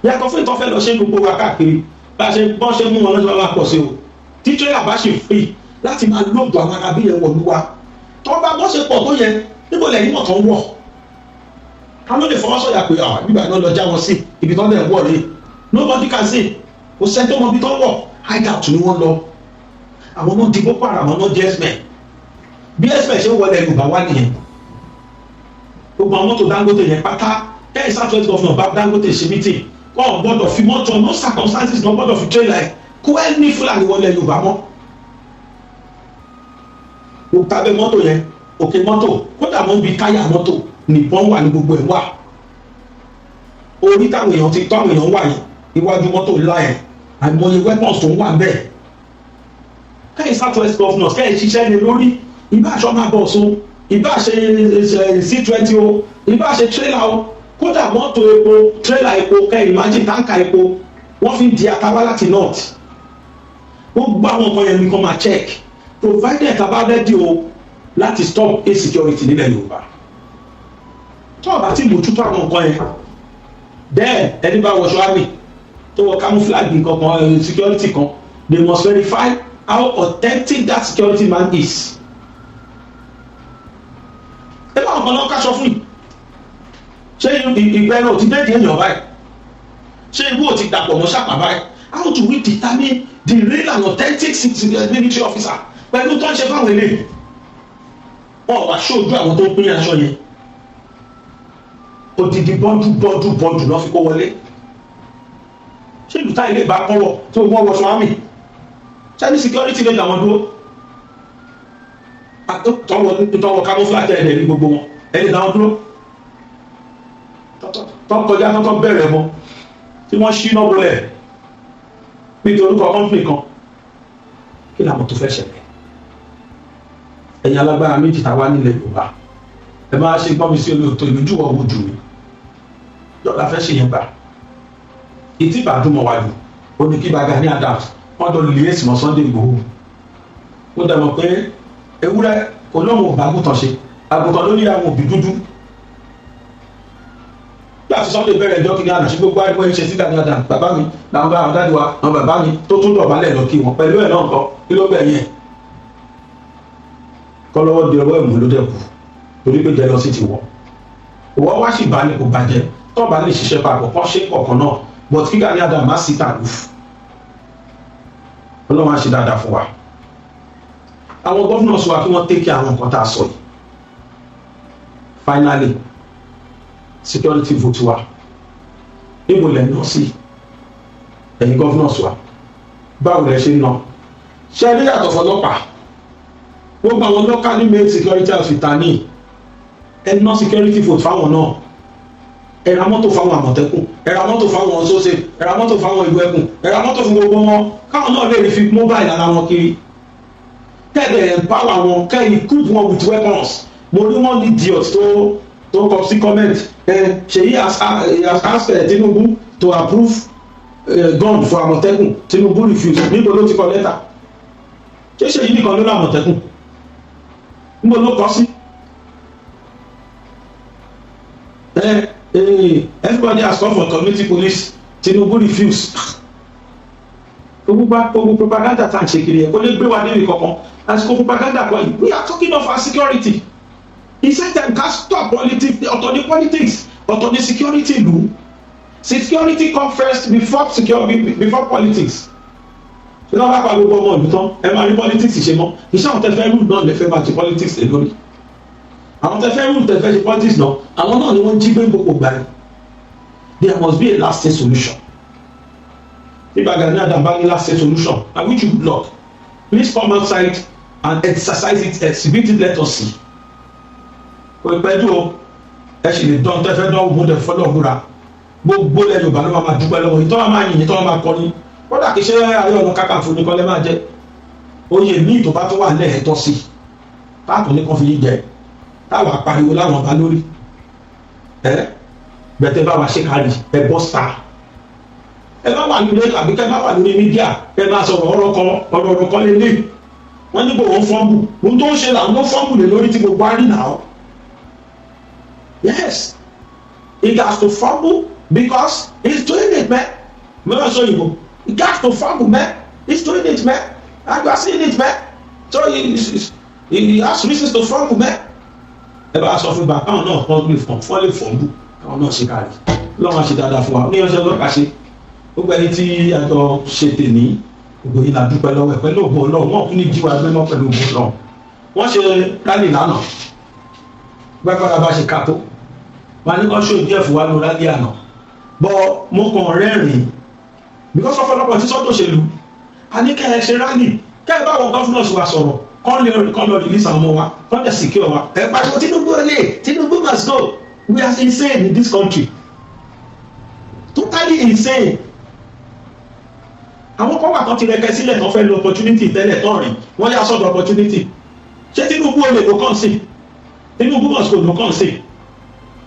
Yàtọ̀ fún ìtọ́fẹ́ lọ ṣe gbogbo wa káàkiri bá ṣe mú wọn lọ́jọ́ bá pọ̀ sí o. Tí trailer bá ṣe free láti máa lóògùn àwọn arábí yẹn wọ̀lú wa. Tọ́ bá bọ́ ṣe pọ̀ tó yẹ níbo lẹ́yìn mọ̀ tó ń wọ̀. Ká ló lè fọwọ́ sọ̀yà pé bíbá iná lọ já wọn sí ibi tó ń bẹ̀ wọ̀ lé. Nobody can say. Kò sẹ́ni tó mọ ibi tó ń wọ̀. Hide out ni wọ́n lọ. Àwọn náà di Boko Haram, àwọn náà di X-Men. Bí X-Men ṣe ń wọlé Yorùbá wá nìyẹn. Gbogbo àwọn mọ́tò Dangote yẹn pátá kẹ́hìn South-West Governor bá Dangote ṣe meeting. Wọ́n gbọ́dọ̀ fi mọ́tò no circumstances náà gbọ́dọ̀ fi trailer ẹ̀ kó ẹ́ ní Fúlàní wọlé Yorùbá mọ́. Òkè abẹ́ mọ́tò yẹn òkè mọ́tò kódà mọ́ bí táyà mọ́tò nìbọn wà ní gbogbo ẹ̀ wà. Orí táwọn èèyàn wà yìí iwájú mọ́tò ńlá yẹn àìmọye weapons tó ń wà bẹ́ẹ̀. Kẹ́hìn South-West Governors kẹ́hìn ṣiṣẹ́ ní lórí ìbá aṣọ máa bọ̀ so ìbá ṣe C20 o ìbá ṣe trailer o kódà mọ́tò epo trailer epo kẹ́hìn imagine tanker epo wọ́n fi di àtàwá láti north. Gbogbo àwọn ọmọ yẹn nìkan máa check provided taba ready o láti stop insecurity nílẹ̀ Yorùbá. Tó o bá ti mójútó àwọn nǹkan yẹn then ẹni bá wọṣọ àmì tó wọ camouflage nǹkan security kan they must verify how authentic that security man is. Ẹ bá wọn kan náà káṣọ fún yìí. Ṣé ìgbẹ́ náà ti dédé èèyàn báyìí? Ṣé ibú ò ti dàpọ̀ mọ́ ṣàpà báyìí? How do we determine the real and authentic military officer? Pẹ̀lú tó ń ṣe fáwọn eléyìí. Wọ́n wá ṣojú àwọn tó ń pín aṣọ yẹn. Odidi bọ́ndù lọ́ fi kó wọlé. Ṣé ìlú táyì lè bá kọ́wọ́ tí wọ́n wọṣọ àmì? Ṣé ní security lè dà wọ́n dúró? Tọ́wọ́ camouflage ẹ̀ ní gbogbo wọn. Ẹ lè dà wọ́n dúró. Tọ́kọjá tọ́kọ bẹ̀rẹ̀ mọ́. Tí wọ́n ṣí náà wọlé nítorí orúkọ company kan. Kí làwọn tó fẹ́ ṣẹlẹ̀? Ẹ̀yin alágbára méjì tá a wá nílẹ̀ Yorùbá. Ẹ máa ṣe gbọ́n mi sí olóòótọ́ ìlójú ọ̀wọ́ jù mí. Yọ̀ọ̀la fẹ́ ṣe yẹn gbà. Ìtì ìbàdúmọ̀ wájú. Ó ní kí Gani Adams wọ́n tó lè èsì mọ́ Sunday Igboho. Ó dẹ̀mọ̀ pé ewúrẹ́ olóhùn ọ̀bà àgùntàn ṣe. Àgùntàn ló ní àwọn òbí dúdú. Láti Sunday bẹ̀rẹ̀ ẹjọ́ kìíní àná sí gbogbo àdúgbò yìí ṣe sí Gani Adams. Bàbá mi làwọn bá àwọn dáàdì wa àwọn bàbá mi tó tún dọ̀bálẹ̀ lọ kí wọn pẹ̀lú ẹ̀ náà kọ́ kí ló bẹ̀ yẹn. Kọ́lọ́wọ́ di ọwọ́ ìmú ló dẹ̀kù torí pé jẹ́ lọ sí ti wọ̀. Òwò wá sì bá ní kò bàjẹ́ tó bá lè ṣiṣẹ́ papọ̀ kọ́ ṣe kọ̀ọ̀kan náà but kí Gani Adams má sí tàlùfù. Ọlọ́run á ṣe dáadáa fún wa. Àwọn governors wa kí wọ́n take care àwọn nǹkan tá a sọ yìí. Finally security vote wa níbo lẹ̀ ń lọ sí ẹ̀yin governors wa báwo lẹ ṣe ń lọ ṣe rí yàtọ̀ fọlọ́pàá gbogbo àwọn locally made security officer ní ẹ̀ná security vote fáwọn náà ẹ ra mọ́tò fáwọn àmọ̀tẹ́kùn, ẹ ra mọ́tò fáwọn sóṣè, ẹ ra mọ́tò fáwọn ìlú ẹkùn, ẹ ra mọ́tò fún gbogbo wọn káwọn náà lè fi mobile ara wọn kiri. Kẹ́ẹ̀dẹ̀ empower wọn, kẹ́ẹ̀ equip wọn with weapons. Mo rí wọn ní idiot tó kọ sí comment Ṣèyí has asked Tinubu to approve gun for àmọ̀tẹ́kùn. Tinubu refuse. Níbo ló ti kọ lẹ́tà? Ṣé Ṣèyí nìkan ló ní àmọ̀tẹ́kùn? Níbo ló kọ sí? Everybody has called for community police. Tinubu refuse. Gbogbo propaganda tá à ń ṣe kiri ẹ̀ kó lè gbé wa níbi kankan. Àsìkò propaganda kan yìí, we are talking of our security. He said dem ká stop politics, ọ̀tọ̀ ní politics, ọ̀tọ̀ ní security ìlú. Security come first before politics. Ṣé náà bá pa gbogbo ọmọ ìlú tán? Ẹ máa rí politics ṣe mọ́. Iṣẹ́ àwọn tẹ́fẹ́ rúù náà lè fẹ́ máa ṣe politics lé lórí. Àwọn tẹ́fẹ́ rúù tẹ́fẹ́ ṣe politics náà, àwọn náà ni wọ́n jí gbé gbogbo gbà yẹn. There must be a lasting solution. If Gani Adams bá ní lasting solution, and which you block, please come outside and exercise it, exhibit it, let us see. Kò pẹ́ tó ẹ sì lè dán tẹ́fẹ́ dán ògùn tẹ́ fọ́lọ́ gbúra. Gbogbo ilẹ̀ Yorùbá ló máa dúpẹ́ lọ́wọ́ yìí, tó máa yìnyín, tó máa kọrin. Kódà kì í ṣe Ààrẹ Ọ̀nà Kakanfò ní kọ́lẹ́ máa jẹ́. Oyè míì tó bá tó wà lẹ́ẹ̀tọ́ sí. Táàtò ní kan fi yí jẹ. Táwa pariwo láwọn ọba lórí. Bẹ̀tẹ̀ bá wa ṣe kárí ẹ bọ́ star. Ẹ má wà nílé àbí kẹ́ má wà lórí mídíà ẹ máa sọ̀rọ̀ ọ̀rọ̀ kan lélẹ̀. Wọ́n ní gbogbo fọ́ọ̀mù. Ohun tó ń ṣe làwọn ló fọ́ọ̀mù lè lórí tí gbogbo á rí náà. Yes, he has to fumble because he's doing it, man. Mẹ́wàá sọ yìí, he has to fumble, man. He's doing it, man. And you are seeing it, man. So he has reasons to fumble, man. Ẹ bá sọ fún bàbá àwọn náà kọ́ ní fọ́lẹ̀ fọ́ọ̀mù àwọn náà ṣe kárí. Lọ́wọ́ ṣe dáadáa fún wa. Ní ọjọ́ lọ́ka ṣe, gbogbo ẹni tí àjọ ṣe tèmi, gbogbo yìí la dúpẹ́ lọ́wọ́ ẹ̀ pẹ̀lú ògbó Ọlọ́run. Wọ́n kún ní jíwa gbé mọ́ pẹ̀lú ògbó Ọlọ́run. Wọ́n ṣe rálì lánàá. Gbàgbọ́dọ̀ bá ṣe ká tó. Wọ́n ní kọ́ ṣó díẹ̀ fún wa ló rálì àná. Bọ́ mo kàn rẹ́rìn-ín because ọ̀pọ̀lọpọ̀ tí sọ́tò ṣèlú a ní kẹ́ ẹ ṣe rálì kẹ́ ẹ bá wọn gọ́fúnọ̀sì wa sọ̀rọ̀ kọ́ lọ release àwọn ọmọ wa kọ́ lẹ̀ secure wa. Ẹ pariwo Tinubu olè, Tinubu must go. We are insane in this country, totally insane. Àwọn kan wà tán ti rẹ̀kẹ́ sílẹ̀ tán fẹ́ lo opportunity tẹ́lẹ̀ tán rìn wọ́n yá sọ́dọ̀ opportunity. Ṣé Tinubu olè ló kàn sí? Tinubu must go ló kàn sí.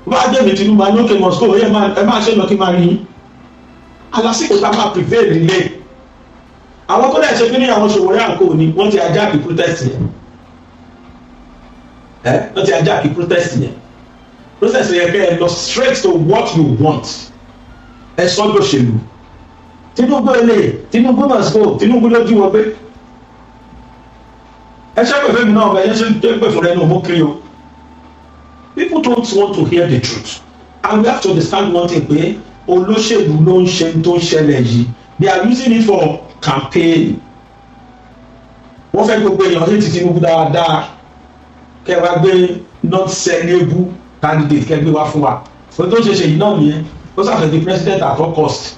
Bá a jẹ́ mi Tinubu a ní òkè must go ẹ máa ṣe lọ kí n máa rí yín. Alásìkò tá a máa prevail nílé. Àwọn tó lè ṣe fún ní àwọn Sowore àǹkó ni wọ́n ti ajá kí protest yẹn. Wọ́n ti ajá kí protest yẹn. Protest yẹn kẹ́ ẹ lọ straight to what you want. Ẹ sọ́dọ̀ ṣèlú. Tinubu ele, Tinubu must go, Tinubu ló jí wọn pé. Ẹ ṣe pẹ̀fẹ́ mi náà ọ̀gá ẹ ṣe pẹ̀ fún ẹnu ọmọ kiri o. People don't want to hear the truth, and we have to understand one thing pé olóṣèlú ló ń ṣe tó ń ṣẹlẹ̀ yìí. They are using it for campaign. Wọ́n fẹ́ gbogbo èèyàn hate Tinubu dáadáa. Kẹ́ wá gbé not sellable candidate kẹ́ gbé wá fún wa. Fún tó ṣe ṣe yìí náà nìyẹn. Ó ṣàfẹ́ di president at all cost.